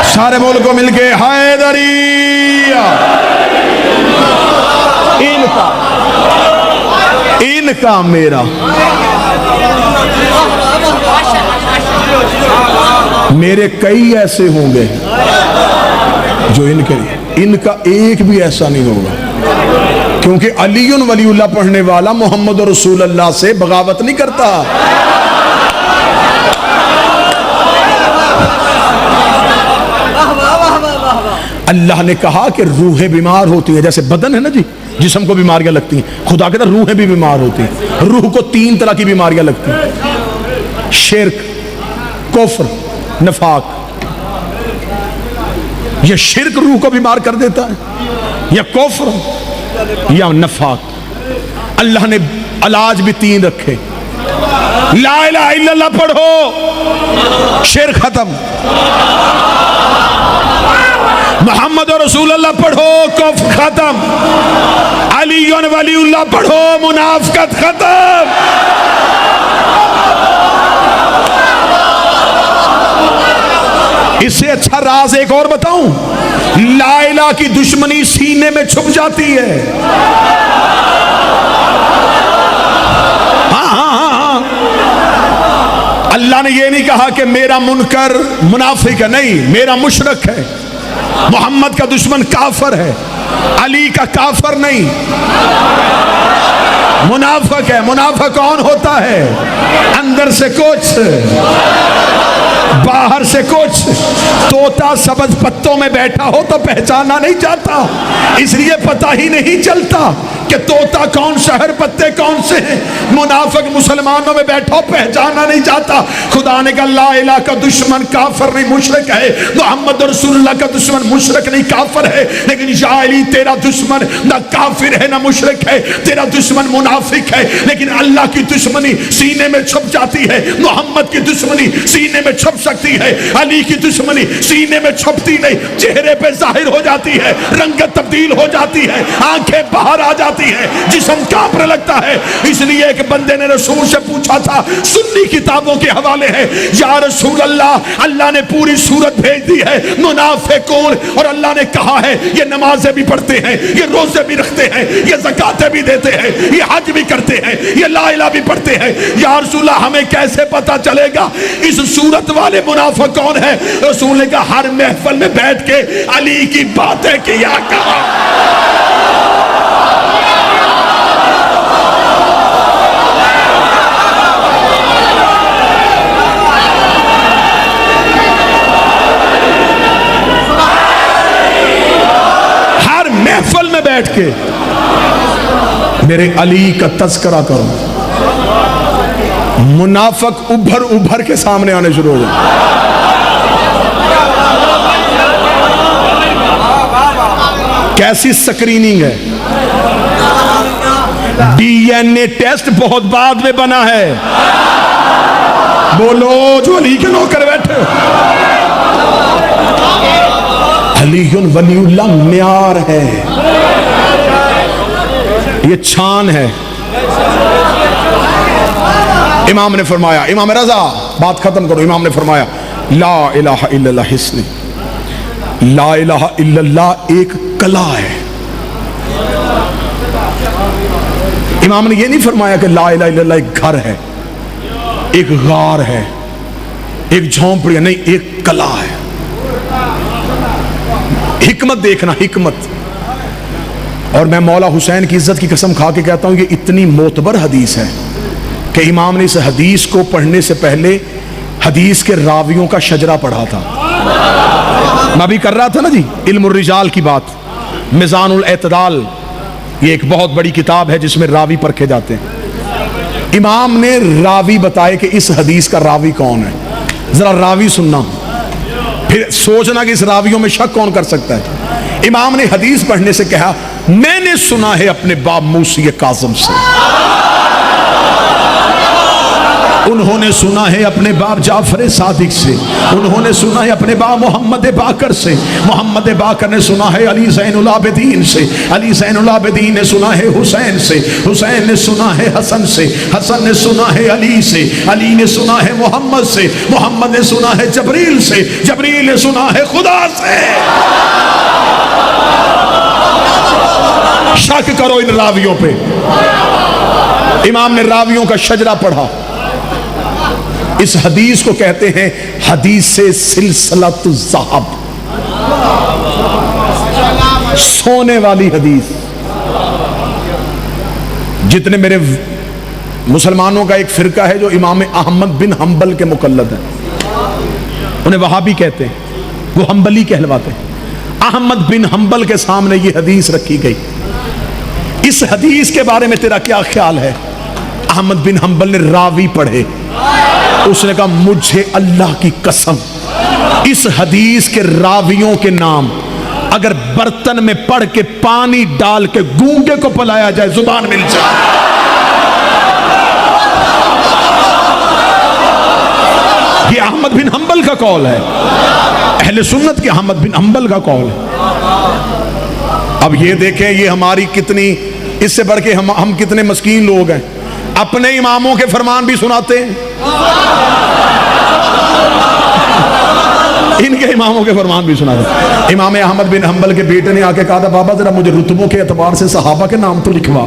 سارے ملک کو مل کے حیدریہ، ان کا میرا، میرے کئی ایسے ہوں گے جو ان کے، ان کا ایک بھی ایسا نہیں ہوگا، کیونکہ علی ولی اللہ پڑھنے والا محمد رسول اللہ سے بغاوت نہیں کرتا۔ اللہ نے کہا کہ روحیں بیمار ہوتی ہیں، جیسے بدن ہے نا جی، جسم کو بیماریاں لگتی ہیں، خدا کہتا ہے روحیں بھی بیمار ہوتی ہیں۔ روح کو 3 طرح کی بیماریاں لگتی ہیں، شرک، کفر، نفاق۔ یا شرک روح کو بیمار کر دیتا ہے، یا کفر یا نفاق۔ اللہ نے علاج بھی 3 رکھے، لا الہ الا اللہ پڑھو شرک ختم، محمد رسول اللہ پڑھو کفر ختم، علی ولی اللہ پڑھو منافقت ختم۔ اس سے اچھا راز ایک اور بتاؤں، لا الہ کی دشمنی سینے میں چھپ جاتی ہے۔ ہاں اللہ نے یہ نہیں کہا کہ میرا منکر منافق ہے، نہیں، میرا مشرک ہے، محمد کا دشمن کافر ہے، علی کا کافر نہیں، منافق ہے۔ منافق کون ہوتا ہے؟ اندر سے کچھ، باہر سے کچھ۔ طوطا سبز پتوں میں بیٹھا ہو تو پہچانا نہیں جاتا، اس لیے پتہ ہی نہیں چلتا کہ طوطا کون شہر پتے کون سے ہیں. منافق مسلمانوں میں بیٹھو پہچانا نہیں جاتا. خدا نے کہا لا الہ کا دشمن کافر نہیں مشرک ہے, محمد رسول اللہ کا دشمن مشرک نہیں کافر ہے. لیکن یا علی تیرا دشمن نہ کافر ہے نہ مشرک ہے, تیرا دشمن منافق ہے. لیکن اللہ کی دشمنی سینے میں چھپ جاتی ہے, محمد کی دشمنی سینے میں چھپ سکتی ہے, علی کی دشمنی سینے میں چھپتی نہیں, چہرے پہ ظاہر ہو جاتی ہے, رنگت تبدیل ہو جاتی ہے, آنکھیں باہر آ جاتی ہے, جسم کانپنے لگتا ہے. اس لیے ایک بندے نے رسول سے پوچھا تھا, سنی کتابوں کے حوالے ہے, یا رسول اللہ اللہ نے پوری سورت بھیج دی ہے منافقون, اور اللہ نے کہا ہے یہ نمازیں بھی پڑھتے ہیں, یہ روزے بھی رکھتے ہیں, یہ زکاتیں بھی دیتے ہیں, یہ حج بھی کرتے ہیں, یہ لا الہ بھی پڑھتے ہیں. یا رسول اللہ ہمیں کیسے پتا چلے گا اس سورت والے منافق کون ہے؟ رسول نے کہا ہر محفل میں بیٹھ کے علی کی باتیں کیا کرو. ہر محفل میں بیٹھ کے میرے علی کا تذکرہ کرو. منافق ابھر ابھر کے سامنے آنے شروع ہو جائے. کیسی سکریننگ ہے, ڈی این اے ٹیسٹ بہت بعد میں بنا ہے. بولو جو علی کے نوکر بیٹھے. علی ولی اللہ معیار ہے, یہ چھان ہے. امام نے فرمایا, امام رضا بات ختم کرو, امام نے فرمایا لا الہ الا اللہ حسن, لا الہ الا اللہ ایک کلا ہے. امام نے یہ نہیں فرمایا کہ لا الہ الا اللہ ایک گھر ہے, ایک غار ہے, ایک جھونپڑی ہے, نہیں, ایک کلا ہے. حکمت دیکھنا, حکمت. اور میں مولا حسین کی عزت کی قسم کھا کے کہتا ہوں یہ اتنی معتبر حدیث ہے کہ امام نے اس حدیث کو پڑھنے سے پہلے حدیث کے راویوں کا شجرہ پڑھا تھا. میں بھی کر رہا تھا نا جی علم الرجال کی بات. میزان الاعتدال یہ ایک بہت بڑی کتاب ہے جس میں راوی پرکھے جاتے ہیں. امام نے راوی بتائے کہ اس حدیث کا راوی کون ہے. ذرا راوی سننا, پھر سوچنا کہ اس راویوں میں شک کون کر سکتا ہے. امام نے حدیث پڑھنے سے کہا میں نے سنا ہے اپنے باپ موسی کاظم سے, انہوں نے سنا ہے اپنے باپ جعفر صادق سے, انہوں نے سنا ہے اپنے باپ محمد باقر سے, محمد باقر نے سنا ہے علی زین العابدین سے, علی زین العابدین نے سنا ہے حسین سے, حسین نے سنا ہے حسن سے, حسن نے سنا ہے علی سے, علی نے سنا ہے محمد سے, محمد نے سنا ہے جبریل سے, جبریل نے سنا ہے خدا سے. شک کرو ان راویوں پہ. امام نے راویوں کا شجرہ پڑھا. اس حدیث کو کہتے ہیں حدیث سلسلۃ الذہب, سونے والی حدیث. جتنے میرے مسلمانوں کا ایک فرقہ ہے جو امام احمد بن حنبل کے مقلد ہیں, انہیں وہابی کہتے ہیں, وہ حنبلی کہلواتے ہیں. احمد بن حنبل کے سامنے یہ حدیث رکھی گئی. اس حدیث کے بارے میں تیرا کیا خیال ہے؟ احمد بن حنبل نے راوی پڑھے, اس نے کہا مجھے اللہ کی قسم اس حدیث کے راویوں کے نام اگر برتن میں پڑھ کے پانی ڈال کے گونگے کو پلایا جائے زبان مل جائے. یہ احمد بن حنبل کا قول ہے, اہل سنت کے احمد بن حنبل کا قول ہے. اب یہ دیکھیں یہ ہماری کتنی, اس سے بڑھ کے ہم کتنے مسکین لوگ ہیں, اپنے اماموں کے فرمان بھی سناتے ہیں, ان کے اماموں کے فرمان بھی سناتے ہیں. امام احمد بن حنبل کے بیٹے نے آ کے کہا تھا بابا ذرا مجھے رتبوں کے اعتبار سے صحابہ کے نام تو لکھوا.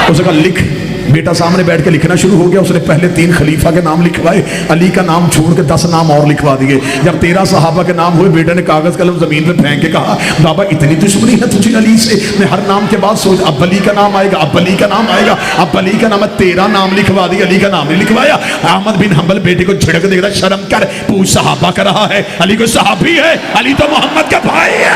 اس نے کہا لکھ. بیٹا سامنے بیٹھ کے لکھنا شروع ہو گیا. اس نے پہلے 3 خلیفہ کے نام لکھوائے, علی کا نام چھوڑ کے 10 نام اور لکھوا دیے. جب 13 صحابہ کے نام ہوئے بیٹے نے کاغذ قلم زمین پہ پھینک کے کہا بابا اتنی دشمنی ہے تجھے علی سے, میں ہر نام کے بعد سوچ اب علی کا نام آئے گا, اب علی کا نام آئے گا, اب علی کا نام, 13 نام لکھوا دی, علی کا نام نہیں لکھوایا. احمد بن حنبل بیٹے کو جھڑک دے رہا, شرم کر, پوچھ صحابہ کا رہا ہے, علی کو صحابی ہے, علی تو محمد کا بھائی ہے.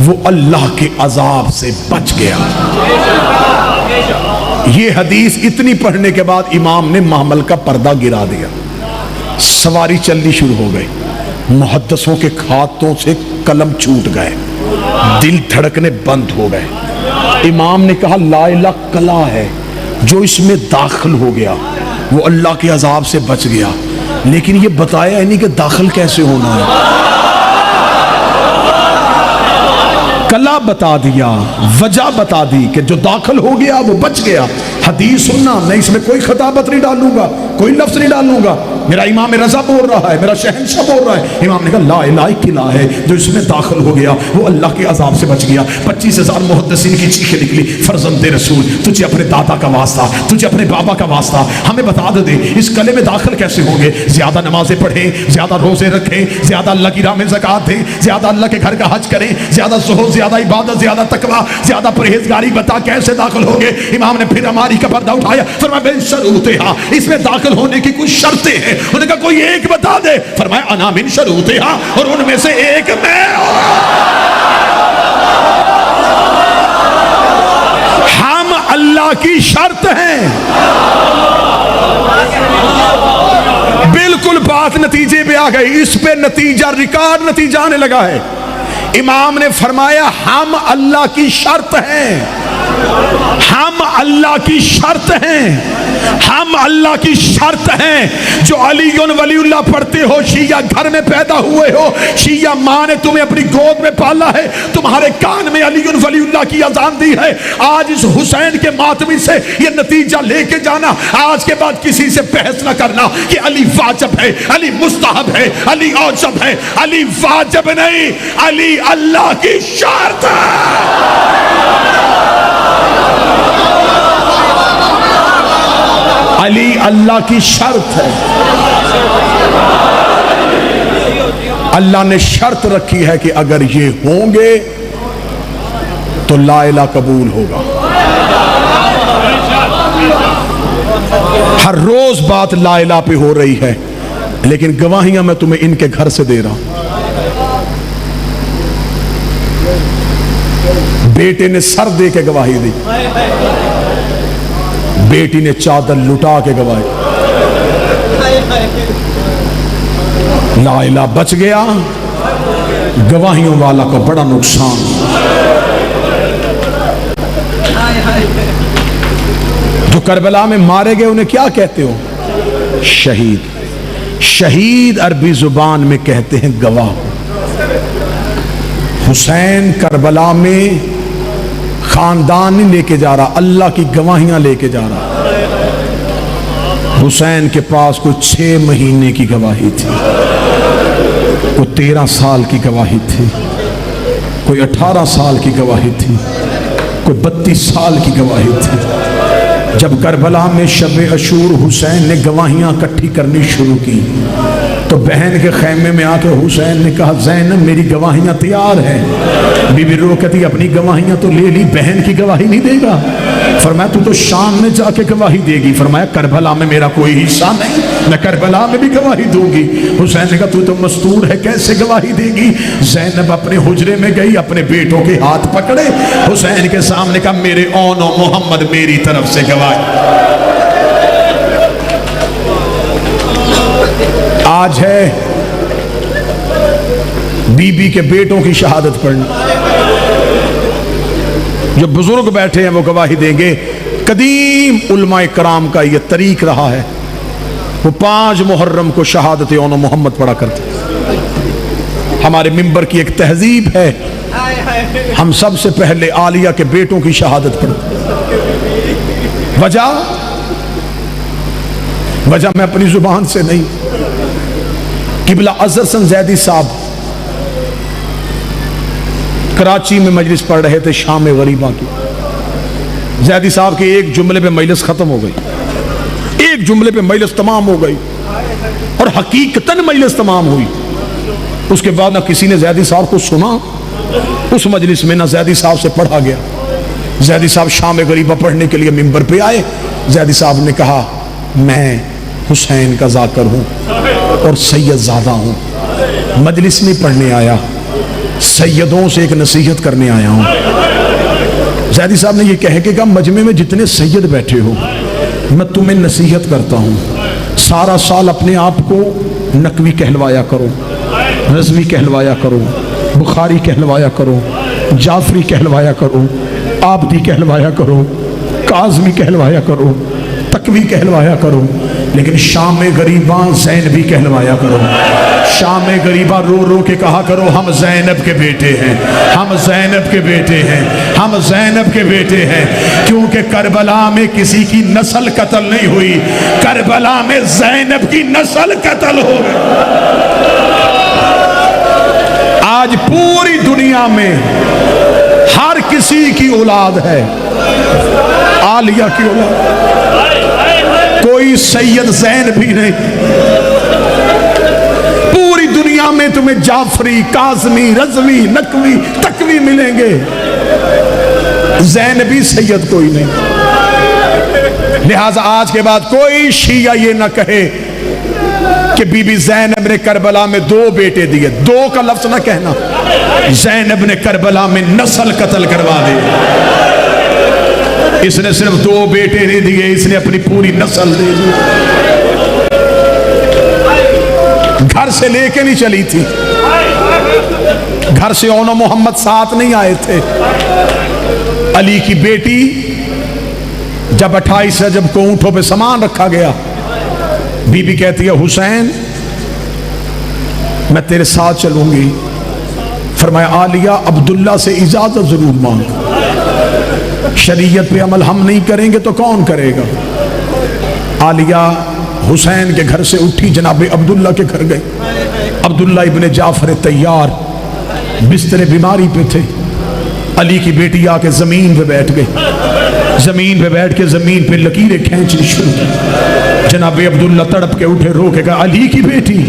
وہ اللہ کے عذاب سے بچ گیا۔ یہ حدیث اتنی پڑھنے کے بعد امام نے محمل کا پردہ گرا دیا، سواری چلنی شروع ہو گئی، محدثوں کے ہاتھوں سے قلم چھوٹ گئے، دل دھڑکنے بند ہو گئے۔ امام نے کہا لا الہ کلا ہے، جو اس میں داخل ہو گیا وہ اللہ کے عذاب سے بچ گیا، لیکن یہ بتایا نہیں کہ داخل کیسے ہونا ہے۔ کلا بتا دیا، وجہ بتا دی کہ جو داخل ہو گیا وہ بچ گیا۔ حدیث سننا، میں اس میں کوئی خطابت نہیں ڈالوں گا، کوئی لفظ نہیں ڈالوں گا، میرا امام رضا بول رہا ہے، میرا شہنشاہ بول رہا ہے۔ امام نے کہا لا الہ الا اللہ ہے، جو اس میں داخل ہو گیا وہ اللہ کے عذاب سے بچ گیا۔ 25,000 محدثین کی چیخیں نکلی، فرزند رسول تجھے اپنے دادا کا واسطہ، تجھے اپنے بابا کا واسطہ، ہمیں بتا دے اس کلے میں داخل کیسے ہوں گے؟ زیادہ نمازیں پڑھیں، زیادہ روزے رکھیں، زیادہ اللہ کی راہ میں زکوٰۃ دیں، زیادہ اللہ کے گھر کا حج کریں، زیادہ زہد، زیادہ عبادت، زیادہ تقویٰ، زیادہ پرہیزگاری، بتا کیسے داخل ہوں گے؟ امام نے پھر ہماری کا پردہ اٹھایا، فرمایا بے شروطہا، اس میں داخل ہونے کی کچھ شرطیں ہیں۔ انہوں نے کہا کوئی ایک بتا دے، فرمایا انا من شروطہا، اور ان میں سے ایک میں ہم اللہ کی شرط ہیں۔ بالکل بات نتیجے پہ آ گئی، اس پہ نتیجہ ریکارڈ نتیجہ آنے لگا ہے۔ امام نے فرمایا ہم اللہ کی شرط ہیں، ہم اللہ کی شرط ہیں، ہم اللہ کی شرط ہیں۔ جو علی ولی اللہ پڑھتے ہو، شیعہ گھر میں پیدا ہوئے ہو، شیعہ ماں نے تمہیں اپنی گود میں پالا ہے، تمہارے کان میں علی ولی اللہ کی اذان دی ہے، آج اس حسین کے ماتمی سے یہ نتیجہ لے کے جانا، آج کے بعد کسی سے بحث نہ کرنا کہ علی واجب ہے، علی مستحب ہے، علی اوجب ہے۔ علی واجب نہیں، علی اللہ کی شرط ہے۔ علی اللہ کی شرط ہے۔ اللہ نے شرط رکھی ہے کہ اگر یہ ہوں گے تو لا الہ قبول ہوگا۔ ہر روز بات لا الہ پہ ہو رہی ہے، لیکن گواہیاں میں تمہیں ان کے گھر سے دے رہا ہوں۔ بیٹے نے سر دے کے گواہی دی، بیٹی نے چادر لٹا کے گواہی۔ لا الہ بچ گیا، گواہیوں والا کو بڑا نقصان۔ جو کربلا میں مارے گئے انہیں کیا کہتے ہو؟ شہید۔ شہید عربی زبان میں کہتے ہیں گواہ۔ حسین کربلا میں خاندان نہیں لے کے جا رہا، اللہ کی گواہیاں لے کے جا رہا۔ حسین کے پاس کوئی 6 مہینے کی گواہی تھی، کوئی 13 سال کی گواہی تھی، کوئی 18 سال کی گواہی تھی، کوئی 32 سال کی گواہی تھی۔ جب کربلا میں شب عاشور حسین نے گواہیاں اکٹھی کرنی شروع کی تو بہن کے خیمے میں آ کے حسین نے کہا زینب میری گواہیاں تیار ہیں۔ بی بی رو کہتی اپنی گواہیاں تو لے لی، بہن کی گواہی نہیں دے گا؟ فرمایا تو شام میں جا کے گواہی دے گی؟ فرمایا کربلا میں میرا کوئی حصہ نہیں، میں کربلا میں بھی گواہی دوں گی۔ حسین نے کہا تو مستور ہے، کیسے گواہی دے گی؟ زینب اپنے حجرے میں گئی، اپنے بیٹوں کے ہاتھ پکڑے، حسین کے سامنے کہا میرے اون و محمد میری طرف سے گواہی۔ آج ہے بی بی کے بیٹوں کی شہادت پڑھنا، جو بزرگ بیٹھے ہیں وہ گواہی دیں گے۔ قدیم علماء کرام کا یہ طریق رہا ہے، وہ 5 محرم کو شہادت اون و محمد پڑھا کرتے۔ ہمارے منبر کی ایک تہذیب ہے، ہم سب سے پہلے عالیہ کے بیٹوں کی شہادت پڑھتے۔ وجہ میں اپنی زبان سے نہیں، قبلہ اظہر حسن زیدی صاحب کراچی میں مجلس پڑھ رہے تھے شام غریباں کی۔ زیدی صاحب کے ایک جملے پہ مجلس ختم ہو گئی، ایک جملے پہ مجلس تمام ہو گئی، اور حقیقتاً مجلس تمام ہوئی۔ اس کے بعد نہ کسی نے زیدی صاحب کو سنا اس مجلس میں، نہ زیدی صاحب سے پڑھا گیا۔ زیدی صاحب شام غریبہ پڑھنے کے لیے منبر پہ آئے۔ زیدی صاحب نے کہا میں حسین کا ذاکر ہوں اور سید زادہ ہوں، مجلس نہیں پڑھنے آیا، سیدوں سے ایک نصیحت کرنے آیا ہوں. زیدی صاحب نے یہ کہہ کے کہا مجمع میں جتنے سید بیٹھے ہو میں تمہیں نصیحت کرتا ہوں, سارا سال اپنے آپ کو نقوی کہلوایا کرو, رضوی کہلوایا کرو, بخاری کہلوایا کرو, جعفری کہلوایا کرو, عابدی کہلوایا کرو, کاظمی کہلوایا کرو, تقوی کہلوایا کرو, لیکن شام غریباں زینبی کہلوایا کرو. شام غریباں رو رو کے کہا کرو ہم زینب کے بیٹے ہیں, ہم زینب کے بیٹے ہیں, ہم زینب کے بیٹے ہیں. کیونکہ کربلا میں کسی کی نسل قتل نہیں ہوئی, کربلا میں زینب کی نسل قتل ہو گئی. آج پوری دنیا میں ہر کسی کی اولاد ہے, عالیہ کی اولاد, کوئی سید زین بھی نہیں. پوری دنیا میں تمہیں جعفری, کاظمی, رضوی, نقوی, تقوی ملیں گے, زینبی سید کوئی نہیں. لہذا آج کے بعد کوئی شیعہ یہ نہ کہے کہ بی بی زینب نے کربلا میں 2 بیٹے دیے. 2 کا لفظ نہ کہنا, زینب نے کربلا میں نسل قتل کروا دی. اس نے صرف 2 بیٹے نہیں دیے, اس نے اپنی پوری نسل دے دی. گھر سے لے کے نہیں چلی تھی, گھر سے اون و محمد ساتھ نہیں آئے تھے. علی کی بیٹی جب 28 رجب کو اونٹوں پہ سامان رکھا گیا, بی بی کہتی ہے حسین میں تیرے ساتھ چلوں گی. فرمایا عالیہ عبداللہ سے اجازت ضرور مانگ, شریعت پہ عمل ہم نہیں کریں گے تو کون کرے گا. عالیہ حسین کے گھر سے اٹھی, جناب عبداللہ کے گھر گئے. عبداللہ ابن جعفر طیار بستر بیماری پہ تھے. علی کی بیٹی آ کے زمین پہ بیٹھ گئی, زمین پہ بیٹھ کے زمین پہ لکیریں کھینچنی شروع کی. جناب عبداللہ تڑپ کے اٹھے, رو کے کہا علی کی بیٹی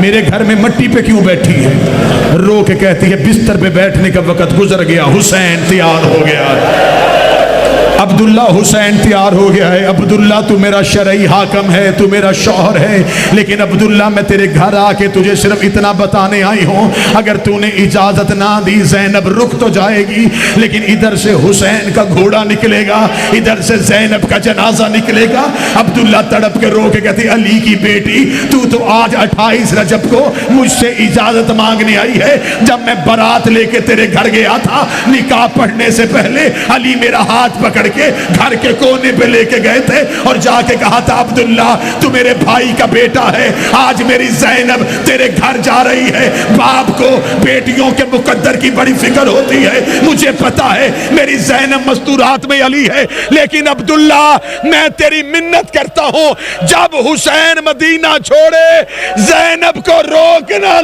میرے گھر میں مٹی پہ کیوں بیٹھی ہے. رو کے کہتی ہے بستر پہ بیٹھنے کا وقت گزر گیا, حسین تیار ہو گیا, عبداللہ حسین تیار ہو گیا ہے. عبداللہ تو میرا شرعی حاکم ہے, تو میرا شوہر ہے, لیکن عبداللہ میں تیرے گھر آ کے تجھے صرف اتنا بتانے آئی ہوں, اگر تو نے اجازت نہ دی زینب رک تو جائے گی, لیکن ادھر سے حسین کا گھوڑا نکلے گا, ادھر سے زینب کا جنازہ نکلے گا. عبداللہ تڑپ کے رو کے کہتی علی کی بیٹی تو آج 28 رجب کو مجھ سے اجازت مانگنے آئی ہے. جب میں برات لے کے تیرے گھر گیا تھا نکاح پڑھنے سے پہلے علی میرا ہاتھ پکڑ کے گھر کے کونے پہ لے کے گئے تھے اور جا کے کہا تھا عبداللہ تو میرے بھائی کا بیٹا ہے, آج میری زینب تیرے گھر جا رہی ہے. باپ کو بیٹیوں کے مقدر کی بڑی فکر ہوتی ہے, مجھے پتا ہے میری زینب مستورات میں علی ہے, لیکن عبداللہ میں تیری منت کرتا ہوں جب حسین مدینہ چھوڑے زینب کو روکنا.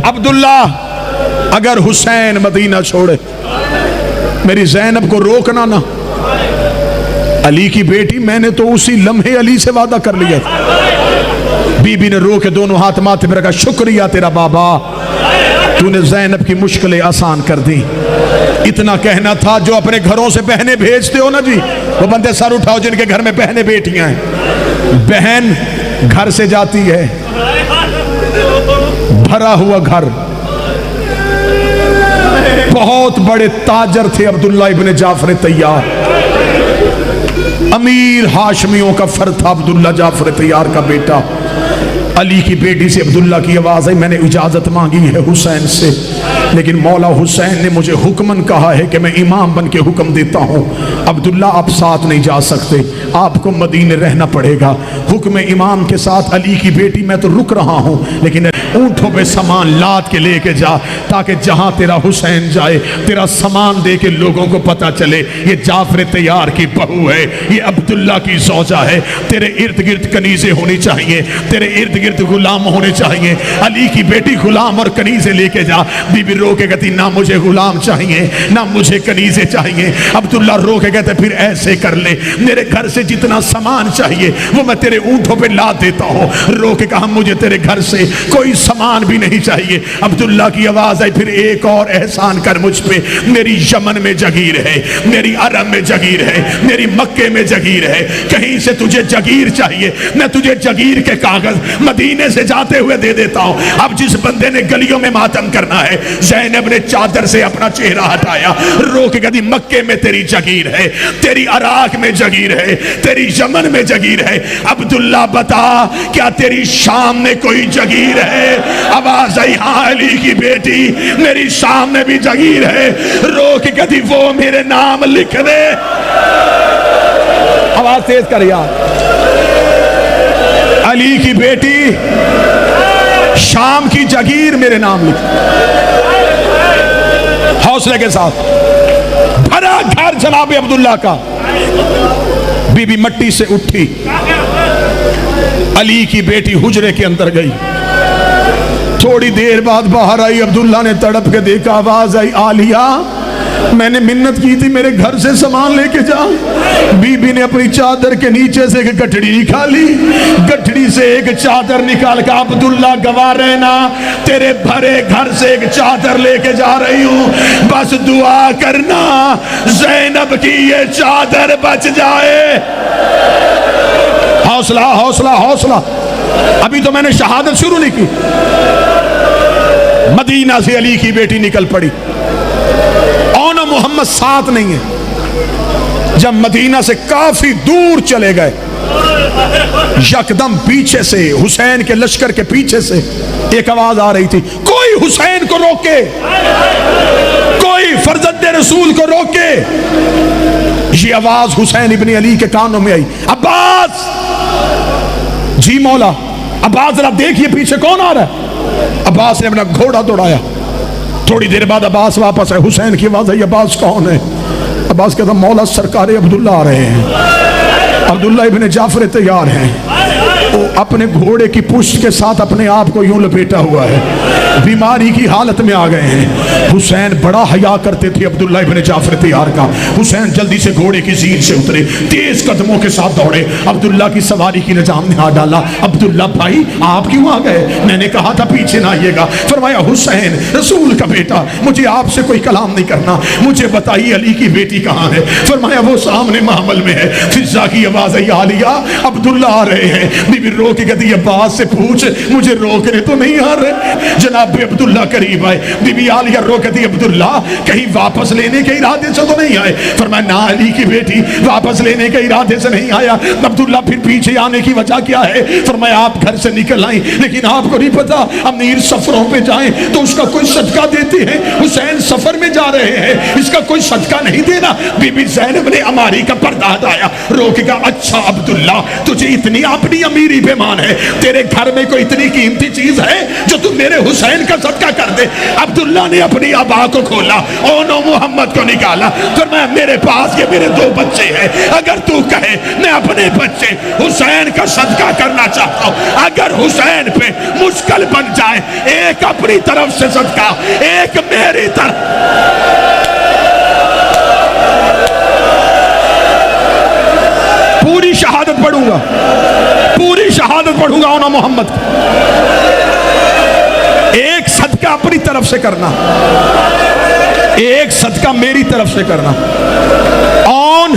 عبداللہ اگر حسین مدینہ چھوڑے میری زینب کو روکنا نہ. علی کی بیٹی میں نے تو اسی لمحے علی سے وعدہ کر لیا تھا. بی بی نے رو کے دونوں ہاتھ ماتھے پہ رکھا, شکریہ تیرا بابا, تو نے زینب کی مشکلیں آسان کر دی. اتنا کہنا تھا جو اپنے گھروں سے بہنیں بھیجتے ہو نا جی, وہ بندے سر اٹھاؤ جن کے گھر میں بہنیں بیٹیاں ہیں. بہن گھر سے جاتی ہے, بھرا ہوا گھر, بہت بڑے تاجر تھے عبداللہ ابن جعفر طیار, امیر ہاشمیوں کا فرد تھا عبداللہ جعفر طیار کا بیٹا. علی کی بیٹی سے عبداللہ کی آواز آئی, میں نے اجازت مانگی ہے حسین سے, لیکن مولا حسین نے مجھے حکمن کہا ہے کہ میں امام بن کے حکم دیتا ہوں. عبداللہ آپ ساتھ نہیں جا سکتے, آپ کو مدینے رہنا پڑے گا. حکم امام کے ساتھ علی کی بیٹی میں تو رک رہا ہوں, لیکن اونٹوں پہ سامان لاد کے لے کے جا, تاکہ جہاں تیرا حسین جائے تیرا سامان دے کے لوگوں کو پتا چلے یہ جعفر طیار کی بہو ہے, یہ عبداللہ کی زوجہ ہے. تیرے ارد گرد کنیزیں ہونی چاہیے, تیرے ارد گرد غلام ہونے چاہیے. علی کی بیٹی غلام اور کنیزیں لے کے جا. بی بی رو رو کے کہتی نہ مجھے غلام چاہیے نہ مجھے کنیزیں چاہیے. عبداللہ رو کے کہتے پھر ایسے کر لے, میرے گھر سے جتنا سامان چاہیے وہ میں تیرے اونٹوں پہ لا دیتا ہوں. رو کے کہا مجھے تیرے گھر سے کوئی سامان بھی نہیں چاہیے. عبداللہ کی آواز آئی پھر ایک اور احسان کر مجھ پہ, میری یمن میں جگیر ہے, میری عرب میں جگیر ہے, میری مکے میں جگیر ہے, کہیں سے تجھے جگیر چاہیے میں تجھے جگیر کے کاغذ مدینے سے جاتے ہوئے دے دیتا ہوں. اب جس بندے نے گلیوں میں ماتم کرنا ہے, زینب نے چادر سے اپنا چہرہ ہٹایا, رو کے کہتی مکے میں تیری جگیر ہے, تیری عراق میں جگیر ہے, تیری یمن میں جگیر ہے. عبداللہ بتا کیا تیری شام میں کوئی جگیر ہے؟ آواز آئی ہاں علی کی بیٹی میری شام میں بھی جگیر ہے. رو کے کہتی وہ میرے نام لکھ دے. آواز تیز کر یار. علی کی بیٹی شام کی جگیر میرے نام لکھ. حوصلے کے ساتھ بھرا گھر جناب عبداللہ کا. بی بی مٹی سے اٹھی, علی کی بیٹی حجرے کے اندر گئی. تھوڑی دیر بعد باہر آئی. عبداللہ نے تڑپ کے دیکھا. آواز آئی عالیہ میں نے منت کی تھی میرے گھر سے سامان لے کے جا. بی بی نے اپنی چادر کے نیچے سے ایک گٹھڑی نکالی, گٹھڑی سے ایک چادر نکال کر عبداللہ گواہ رہنا تیرے بھرے گھر سے ایک چادر لے کے جا رہی ہوں, بس دعا کرنا زینب کی یہ چادر بچ جائے. حوصلہ حوصلہ حوصلہ. ابھی تو میں نے شہادت شروع نہیں کی. مدینہ سے علی کی بیٹی نکل پڑی. اونا محمد ساتھ نہیں ہے. جب مدینہ سے کافی دور چلے گئے, یکدم پیچھے سے حسین کے لشکر کے پیچھے سے ایک آواز آ رہی تھی, کوئی حسین کو روکے, کوئی فرزند رسول کو روکے. یہ آواز حسین ابن علی کے کانوں میں آئی. عباس, جی مولا. عباس ذرا دیکھیے پیچھے کون آ رہا ہے. عباس نے اپنا گھوڑا دوڑایا. تھوڑی دیر بعد عباس واپس آئے. حسین کی آواز آئی عباس کون ہے؟ عباس کہتا مولا سرکار عبداللہ آ رہے ہیں. عبداللہ ابن جعفر تیار ہیں. وہ اپنے گھوڑے کی پشت کے ساتھ اپنے آپ کو یوں لپیٹا ہوا ہے, بیماری کی حالت میں آ گئے ہیں. حسین بڑا حیا کرتے تھے عبداللہ ابن جعفر تیار کا. حسین جلدی سے گھوڑے کی زین سے اترے, تیز قدموں کے ساتھ دوڑے. عبداللہ کی سواری کی نظام نے ہاتھ ڈالا. عبداللہ بھائی آپ کیوں آ گئے؟ میں نے کہا تھا پیچھے نہ آئیے گا. فرمایا حسین رسول کا بیٹا مجھے آپ سے کوئی کلام نہیں کرنا, مجھے بتائیے علی کی بیٹی کہاں ہے؟ فرمایا وہ سامنے محمل میں ہے. فضا کی آواز آئی عالیہ عبداللہ آ رہے ہیں. بی بی رو کے کہتی عباس سے پوچھ مجھے روکنے تو نہیں آ رہے. جناب عبداللہ قریب آئے. بی بی عالیہ رو کہتی عبداللہ کہیں واپس لینے کے ارادے سے تو نہیں آئے؟ فرمایا نہ علی کی بیٹی واپس لینے کے ارادے سے نہیں آیا. عبداللہ پھر پیچھے آنے کی وجہ کیا ہے؟ فرمایا آپ گھر سے نکل آئیں لیکن آپ کو نہیں پتا امیر سفروں پہ جائیں تو اس کا کوئی صدقہ دیتے ہیں. حسین سفر میں جا رہے ہیں, اس کا کوئی صدقہ نہیں دینا. بی بی زینب نے اماری کا پردہ ہٹایا. رو کے کہا اچھا عبداللہ تجھے اتنی اپنی امیری پہ مان ہے, تیرے گھر میں کوئی اتنی قیمتی چیز ہے جو تم میرے حسین کا صدقہ کر دے؟ عبداللہ نے اپنی ابا کو کھولا, اونو محمد کو نکالا. فرمایا میرے پاس یہ میرے 2 بچے ہیں, اگر تو کہے میں اپنے بچے حسین کا صدقہ کرنا چاہتا ہوں, اگر حسین پہ مشکل بن جائے ایک اپنی طرف سے صدقہ ایک میری طرف. پوری شہادت پڑھوں گا, پوری شہادت پڑھوں گا اونا محمد. ایک صدقہ اپنی طرف سے کرنا, ایک صدقہ میری طرف سے کرنا. اون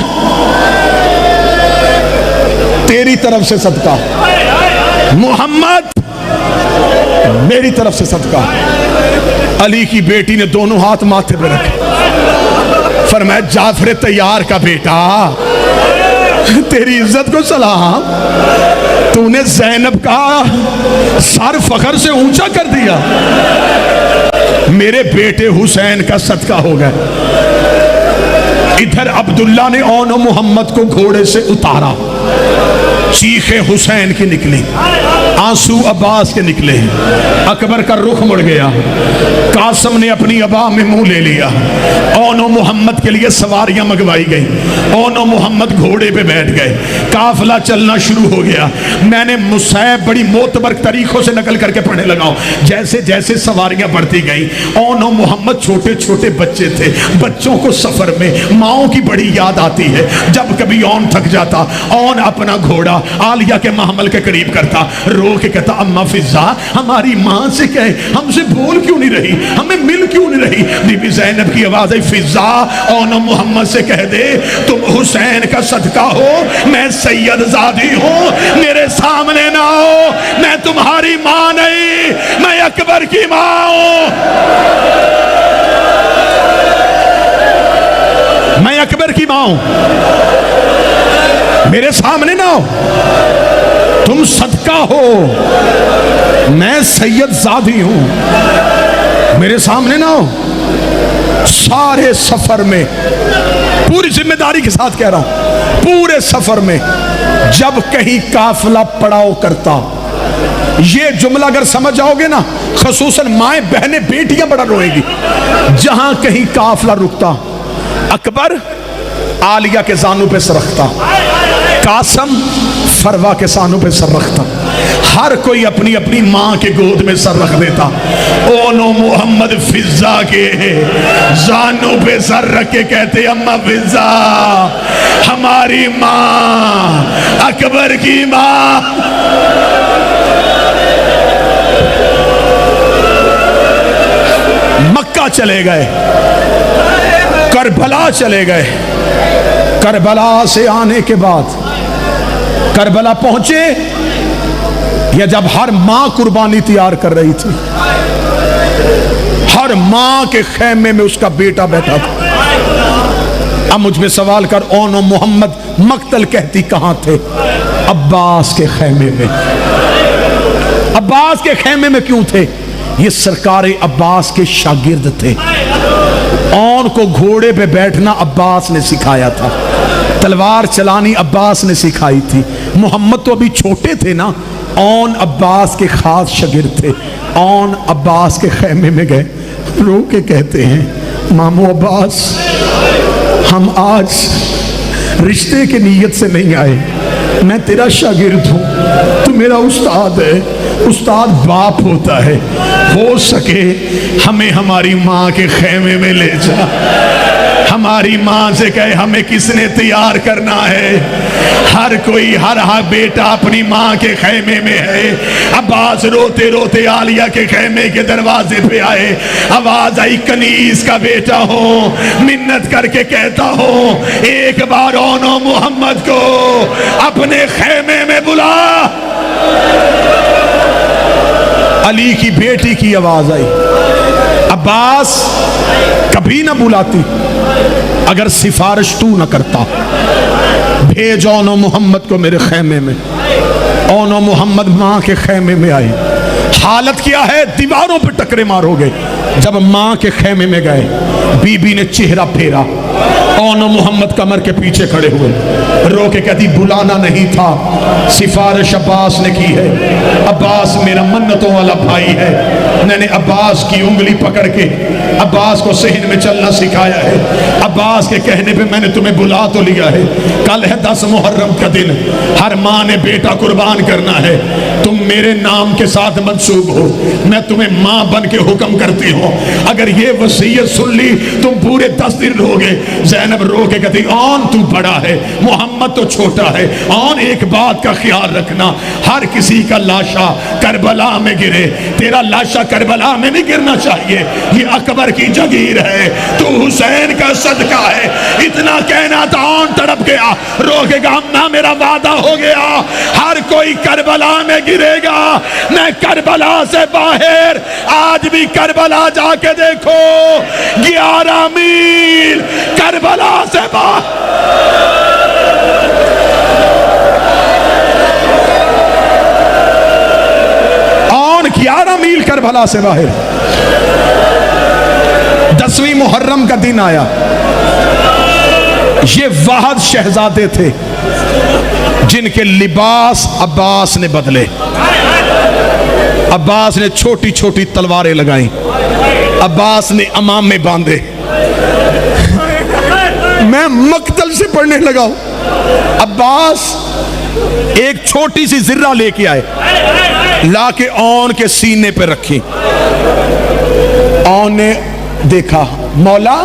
تیری طرف سے صدقہ, محمد میری طرف سے صدقہ. علی کی بیٹی نے دونوں ہاتھ ماتھے پہ رکھے. فرمایا جعفر تیار کا بیٹا تیری عزت کو سلام, تو نے زینب کا سر فخر سے اونچا کر دیا. میرے بیٹے حسین کا صدقہ ہو گئے. ادھر عبداللہ نے اون و محمد کو گھوڑے سے اتارا. چیخیں حسین کی نکلی، آنسو عباس کے نکلے، اکبر کا رخ مڑ گیا، قاسم نے اپنی ابا میں منہ لے لیا، اون و محمد کے لیے سواریاں منگوائی گئی، اون و محمد گھوڑے پہ بیٹھ گئے، قافلہ چلنا شروع ہو گیا۔ میں نے مصعب بڑی معتبر طریقوں سے نقل کر کے پڑھنے لگا ہوں، جیسے جیسے سواریاں بڑھتی گئیں، اون و محمد چھوٹے چھوٹے بچے تھے، بچوں کو سفر میں ماؤں کی بڑی یاد آتی ہے، جب کبھی اون تھک جاتا، اون اپنا گھوڑا عالیہ کے محمل کے قریب کرتا، رو کے کہتا اماں فضا ہماری ماں سے کہے ہم سے بول کیوں نہیں رہی، ہمیں مل کیوں نہیں رہی۔ بی بی زینب کی آواز آئی فضا اون محمد سے کہہ دے تم حسین کا صدقہ ہو، میں سید زادی ہوں، میرے سامنے نہ ہو، میں تمہاری ماں نہیں، میں اکبر کی ماں ہوں، میں اکبر کی ماں ہوں، میرے سامنے نہ ہو، تم صدقہ ہو، میں سید زادی ہوں، میرے سامنے نہ ہو۔ سارے سفر میں پوری ذمہ داری کے ساتھ کہہ رہا ہوں، پورے سفر میں جب کہیں قافلہ پڑاؤ کرتا، یہ جملہ اگر سمجھ جاؤ گے نا، خصوصاً مائیں بہنیں بیٹیاں بڑا روئے گی، جہاں کہیں قافلہ رکتا اکبر عالیہ کے زانوں پہ سر رکھتا، قاسم فروا کے سانوں پہ سر رکھتا، ہر کوئی اپنی اپنی ماں کے گود میں سر رکھ دیتا، اونو محمد فضا کے زانوں پہ سر رکھ کے کہتے اماں فضا ہماری ماں، اکبر کی ماں۔ مکہ چلے گئے، کربلا چلے گئے، کربلا سے آنے کے بعد کربلا پہنچے یا جب ہر ماں قربانی تیار کر رہی تھی، ہر ماں کے خیمے میں اس کا بیٹا بیٹھا تھا۔ اب مجھ میں سوال کر، اون و محمد مقتل کہتی کہاں تھے؟ عباس کے خیمے میں۔ عباس کے خیمے میں کیوں تھے؟ یہ سرکار عباس کے شاگرد تھے، اون کو گھوڑے پہ بیٹھنا عباس نے سکھایا تھا، تلوار چلانی عباس نے سکھائی تھی، محمد تو ابھی چھوٹے تھے نا، اون عباس کے خاص شاگرد تھے۔ اون عباس کے خیمے میں گئے، رو کے کہتے ہیں مامو عباس ہم آج رشتے کے نیت سے نہیں آئے، میں تیرا شاگرد ہوں، تو میرا استاد ہے، استاد باپ ہوتا ہے، ہو سکے ہمیں ہماری ماں کے خیمے میں لے جا، ہماری ماں سے کہے ہمیں کس نے تیار کرنا ہے، ہر کوئی ہر بیٹا اپنی ماں کے خیمے میں ہے۔ عباس روتے روتے عالیہ کے خیمے کے دروازے پہ آئے، آواز آئی کنیز کا بیٹا ہوں، منت کر کے کہتا ہوں ایک بار اون و محمد کو اپنے خیمے میں بلا۔ علی کی بیٹی کی آواز آئی، عباس کبھی نہ بلاتی اگر سفارش تو نہ کرتا، بھیج اون و محمد کو میرے خیمے میں۔ اون و محمد ماں کے خیمے میں آئے، حالت کیا ہے؟ دیواروں پہ ٹکرے مارو گے۔ جب ماں کے خیمے میں گئے، بی بی نے چہرہ پھیرا، اون و محمد کمر کے پیچھے کھڑے ہوئے، رو کے کہتی بلانا نہیں تھا، سفارش عباس نے کی ہے، عباس میرا منتوں والا بھائی ہے، میں نے عباس کی انگلی پکڑ کے عباس کو صحن میں چلنا سکھایا ہے، عباس کے کہنے پہ میں نے تمہیں بلا تو لیا ہے، کل ہے 10 محرم کا دن، ہر ماں نے بیٹا قربان کرنا ہے، تم میرے نام کے ساتھ منسوب ہو، میں تمہیں ماں بن کے حکم کرتی ہوں، اگر یہ وصیت سن لی تم پورے 10 دن رہو گے۔ زینب رو کے کہتی اون تو بڑا ہے، محمد تو چھوٹا ہے، اون ایک بات کا خیال رکھنا، ہر کسی کا لاشا کربلا میں گرے، تیرا لاشا کربلا میں نہیں گرنا چاہیے، یہ اکبر کی جگیر ہے، تو حسین کا صدقہ ہے۔ اتنا کہنا تھا، اون تڑپ گیا، رو کے کہا اماں میرا وعدہ ہو گیا، ہر کوئی کربلا میں گرے گا، میں کربلا سے باہر، آج بھی کربلا جا کے دیکھو، 11 میل کربلا سے باہر۔ اون 11 میل کربلا سے باہر۔ 10ویں محرم کا دن آیا، یہ واحد شہزادے تھے، جن کے لباس عباس نے بدلے. عباس نے چھوٹی چھوٹی تلواریں لگائیں, عباس نے امامے باندھے. میں مقتل سے پڑھنے لگا ہوں. عباس ایک چھوٹی سی ذرہ لے کے آئے, لا کے اون کے سینے پہ رکھی. اون نے دیکھا, مولا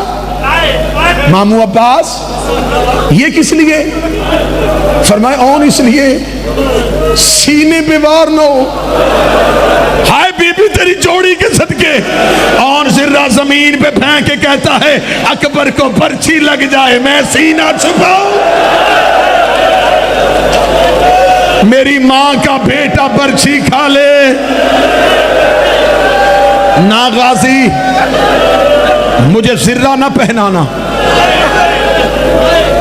مامو عباس یہ کس لیے؟ فرمایا اون اس لیے سینے پہ وار نہ ہو. ہائے بی بی تیری جوڑی کے صدقے. اون ذرہ زمین پہ پھینک کے کہتا ہے اکبر کو برچھی لگ جائے میں سینہ چھپاؤں. میری ماں کا بیٹا برچھی کھا لے. نا غازی مجھے ذرہ نہ پہنانا.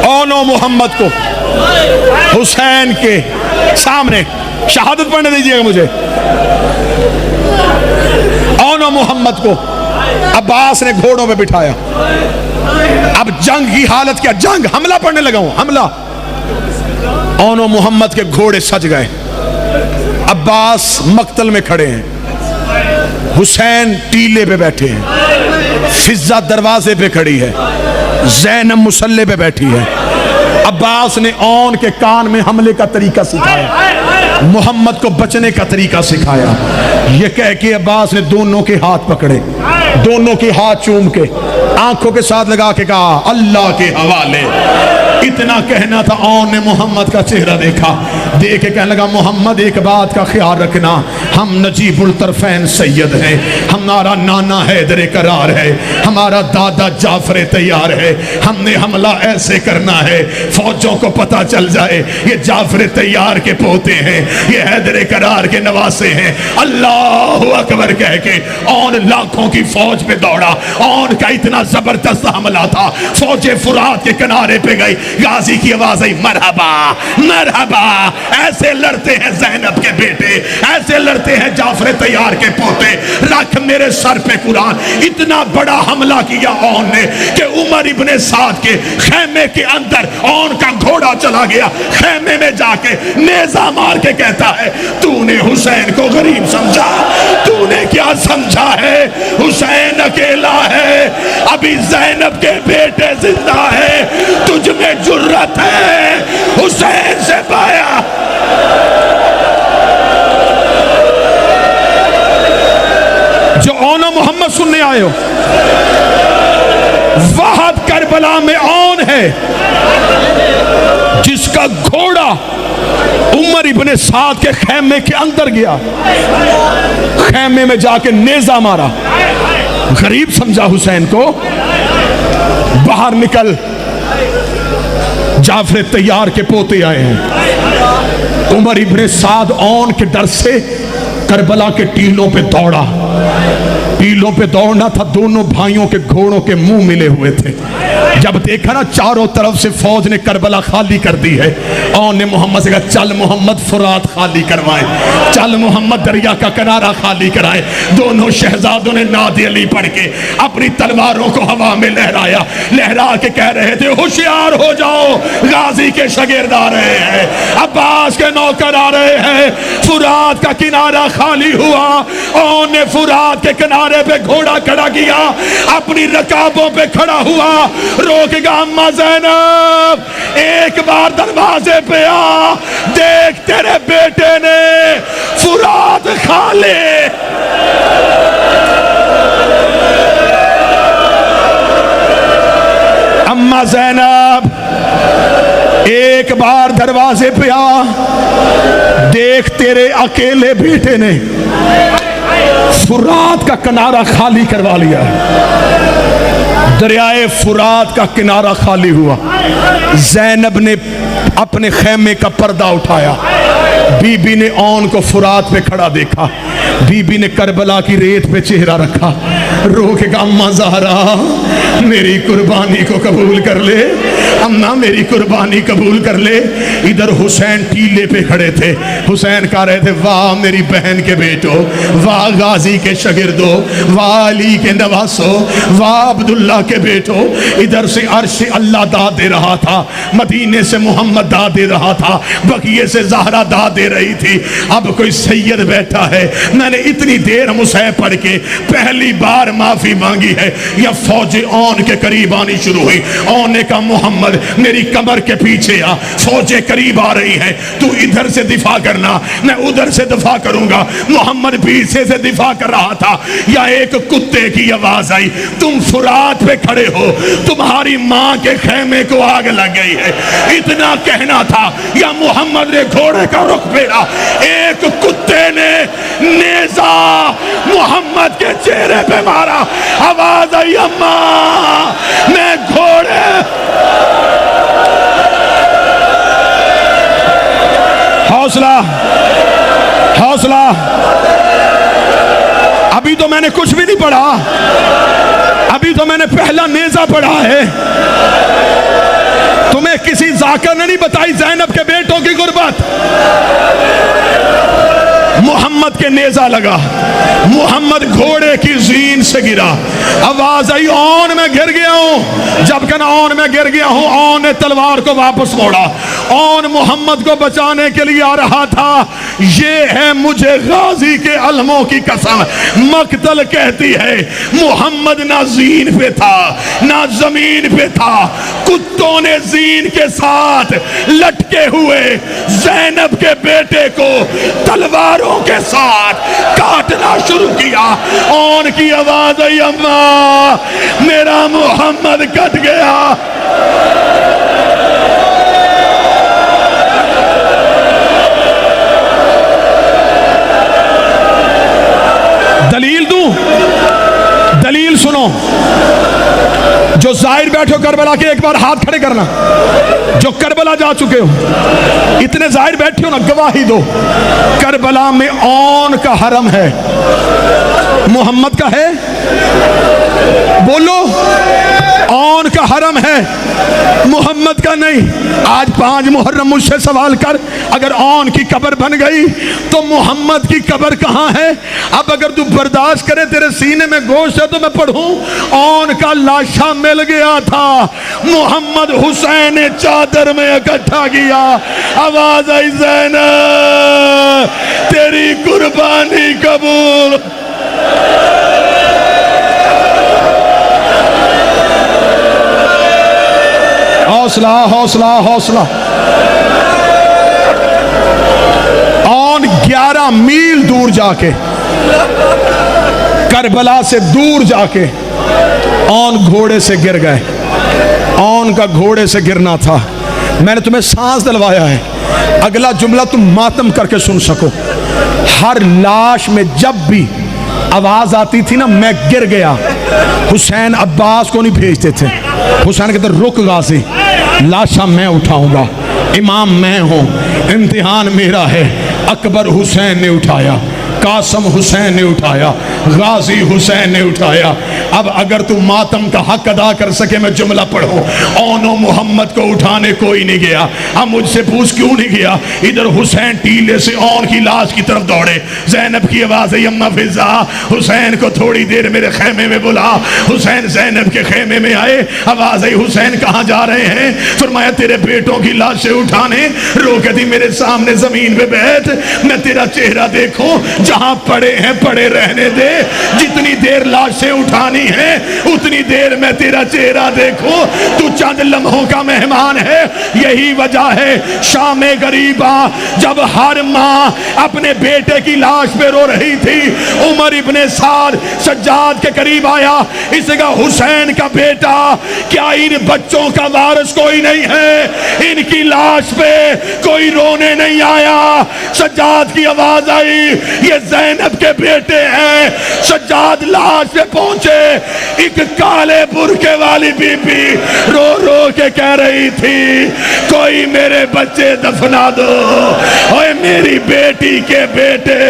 اونو محمد کو حسین کے سامنے شہادت پڑھنے دیجئے گا مجھے. اونو محمد کو عباس نے گھوڑوں پہ بٹھایا. اب جنگ کی حالت کیا؟ جنگ, حملہ پڑھنے لگا ہوں, حملہ. اونو محمد کے گھوڑے سج گئے. عباس مقتل میں کھڑے ہیں, حسین ٹیلے پہ بیٹھے ہیں, فضہ دروازے پہ کھڑی ہے, زینب مسلح پہ بیٹھی ہے. عباس نے اون کے کان میں حملے کا طریقہ سکھایا, محمد کو بچنے کا طریقہ سکھایا. یہ کہہ کے عباس نے دونوں کے ہاتھ پکڑے, دونوں کے ہاتھ چوم کے آنکھوں کے ساتھ لگا کے کہا اللہ کے حوالے. اتنا کہنا تھا, اون نے محمد کا چہرہ دیکھا, دیکھ کے کہنے لگا محمد ایک بات کا خیال رکھنا, ہم نجیب الطرفین سید ہیں, ہمارا نانا حیدر کرار ہے, ہمارا دادا جعفر تیار ہے. ہم نے حملہ ایسے کرنا ہے فوجوں کو پتہ چل جائے یہ جعفر تیار کے پوتے ہیں, یہ حیدر کرار کے نواسے ہیں. اللہ اکبر کہہ کے اون لاکھوں کی فوج پہ دوڑا. اون کا اتنا زبردست حملہ تھا, فوج فرات کے کنارے پہ گئی. غازی کی آواز آئی مرحبا مرحبا. ایسے لڑتے ہیں زینب کے بیٹے, ایسے لڑتے ہیں جعفر تیار کے پوتے. رکھ میرے سر پہ قرآن. اتنا بڑا حملہ کیا اون نے کہ عمر ابن سعد کے خیمے کے اندر اون کا گھوڑا چلا گیا. خیمے میں جا کے نیزہ مار کے کہتا ہے تو نے حسین کو غریب سمجھا, تو نے کیا سمجھا ہے حسین اکیلا ہے, ابھی زینب کے بیٹے زندہ ہے, تجھ میں جرت ہے حسین سے پایا. جو اونو محمد سننے آئے ہو, وحد کربلا میں اون ہے جس کا گھوڑا عمر ابن سعد کے خیمے کے اندر گیا, خیمے میں جا کے نیزہ مارا. غریب سمجھا حسین کو, باہر نکل, جعفر تیار کے پوتے آئے ہیں. عمر ابن سعد اون کے ڈر سے کربلا کے ٹیلوں پہ دوڑا. ٹیلوں پہ دوڑنا تھا, دونوں بھائیوں کے گھوڑوں کے منہ ملے ہوئے تھے. جب دیکھا نا چاروں طرف سے فوج نے کربلا خالی کر دی ہے, اون نے محمد سے کہا چل محمد فرات خالی کروائیں, چل محمد دریا کا کنارہ خالی کرائیں. دونوں شہزادوں نے نادی علی پڑھ کے اپنی تلواروں کو ہوا میں لہرایا, لہرا کے کہہ رہے تھے ہوشیار ہو جاؤ, غازی کے شاگرد آ رہے ہیں, عباس کے نوکر آ رہے ہیں. فرات کا کنارہ خالی ہوا, اون نے فرات کے کنارے پہ گھوڑا کھڑا کیا, اپنی رکابوں پہ کھڑا ہوا. روک گا اماں زینب, ایک بار دروازے پہ آ, دیکھ تیرے بیٹے نے فرات کھا لے. اماں زینب ایک بار دروازے پہ آ, دیکھ تیرے اکیلے بیٹے نے فرات کا کنارہ خالی کروا لیا. دریائے فرات کا کنارہ خالی ہوا. زینب نے اپنے خیمے کا پردہ اٹھایا, بی بی نے اون کو فرات پہ کھڑا دیکھا, بی بی نے کربلا کی ریت پہ چہرہ رکھا. رو کے کہا اماں زہرا میری قربانی کو قبول کر لے, اماں میری قربانی قبول کر لے۔ ادھر حسین ٹیلے پہ کھڑے تھے، حسین کہہ رہے تھے واہ میری بہن کے بیٹو، واہ غازی کے شاگردو، واہ علی کے نواسو، واہ عبداللہ کے بیٹو۔ ادھر سے عرش اللہ داد دے رہا تھا، مدینے سے محمد داد دے رہا تھا، بقیے سے زہرا داد دے رہی تھی۔ اب کوئی سید بیٹھا ہے، میں نے اتنی دیر مصحف پڑھ کے پہلی بار معافی مانگی ہے، یا فوج اون کے قریب آنی شروع ہوئی۔ اون نے کہا محمد میری کمر کے پیچھے آ، فوجیں قریب آ رہی ہیں، تو ادھر سے دفاع کرنا، میں ادھر سے دفاع کروں گا۔ محمد پیچھے سے دفاع کر رہا تھا، یا ایک کتے کی آواز آئی تم فرات پہ کھڑے ہو، تمہاری ماں کے خیمے کو آگ لگ گئی ہے۔ اتنا کہنا تھا یا محمد نے گھوڑے کا رخ پھیرا، ایک کتے نے نیزہ محمد کے چہرے پہ مارا، آواز آئی اماں میں گھوڑے۔ حوصلہ حوصلہ، ابھی تو میں نے کچھ بھی نہیں پڑھا، ابھی تو میں نے پہلا نیزہ پڑھا ہے۔ تمہیں کسی ذاکر نے نہیں بتائی زینب کے بیٹوں کی غربت۔ محمد کے نیزہ لگا، محمد گھوڑے کی زین سے گرا، آواز آئی اون میں گر گیا ہوں۔ جب کہنا اون میں گر گیا ہوں، اون نے تلوار کو واپس موڑا۔ اون محمد کو بچانے کے لیے آ رہا تھا۔ یہ ہے مجھے غازی کے علموں کی قسم، مقتل کہتی ہے محمد نہ زین پہ تھا نہ زمین پہ تھا، کتوں نے زین کے ساتھ لٹکے ہوئے زینب کے بیٹے کو تلواروں کے ساتھ کاٹنا شروع کیا۔ اون کی آواز آئی اماں میرا محمد کٹ گیا۔ دلیل دوں، دلیل سنو، جو ظاہر بیٹھو کربلا کے ایک بار ہاتھ کھڑے کرنا، جو کربلا جا چکے ہو، اتنے ظاہر بیٹھے ہو نا، گواہی دو۔ کربلا میں اون کا حرم ہے، محمد کا ہے؟ بولو، اون کا حرم ہے، محمد کا نہیں۔ آج 5 محرم مجھ سے سوال کر، اگر اون کی قبر بن گئی تو محمد کی قبر کہاں ہے؟ اب اگر تو برداشت کرے تیرے سینے میں گوشت ہے تو میں پڑھوں، اون کا لاشا مل گیا تھا، محمد حسین چادر میں اکٹھا کیا، آواز آئی زینب تیری قربانی قبول۔ حوصلہ حوصلہ حوصلہ۔ اون 11 میل دور جا کے، کربلا سے دور جا کے اون گھوڑے سے گر گئے۔ اون کا گھوڑے سے گرنا تھا۔ میں نے تمہیں سانس دلوایا ہے، اگلا جملہ تم ماتم کر کے سن سکو۔ ہر لاش میں جب بھی آواز آتی تھی نا میں گر گیا، حسین عباس کو نہیں بھیجتے تھے، حسین کہتے رک غازی، لاشا میں اٹھاؤں گا، امام میں ہوں، امتحان میرا ہے۔ اکبر حسین نے اٹھایا، قاسم حسین نے اٹھایا، غازی حسین نے اٹھایا۔ اب اگر تم ماتم کا حق ادا کر سکے میں جملہ پڑھو، اون و محمد کو اٹھانے کوئی نہیں گیا۔ اب مجھ سے پوچھ کیوں نہیں گیا؟ ادھر حسین ٹیلے سے اون کی لاش کی طرف دوڑے، زینب کی آواز ہے اماں فضا حسین کو تھوڑی دیر میرے خیمے میں بلا۔ حسین زینب کے خیمے میں آئے، آواز ہے حسین کہاں جا رہے ہیں؟ فرمایا تیرے بیٹوں کی لاشیں اٹھانے۔ رو کے دی میرے سامنے زمین پہ بیٹھ، میں تیرا چہرہ دیکھوں، جہاں پڑے ہیں پڑے رہنے دے، جتنی دیر لاشیں اٹھانی ہیں اتنی دیر میں تیرا چہرہ دیکھوں، تو چند لمحوں کا مہمان ہے۔ یہی وجہ ہے شام غریبا جب ہر ماں اپنے بیٹے کی لاش پہ رو رہی تھی، عمر ابن سعد سجاد کے قریب آیا، اس کا حسین کا بیٹا کیا ان بچوں کا وارث کوئی نہیں ہے؟ ان کی لاش پہ کوئی رونے نہیں آیا۔ سجاد کی آواز آئی یہ زینب کے بیٹے ہیں۔ سجاد لاش پہ پہنچے، ایک کالے برقعے والی بی بی رو رو کے کہہ رہی تھی کوئی میرے بچے دفنا دو، اوے میری بیٹی کے بیٹے۔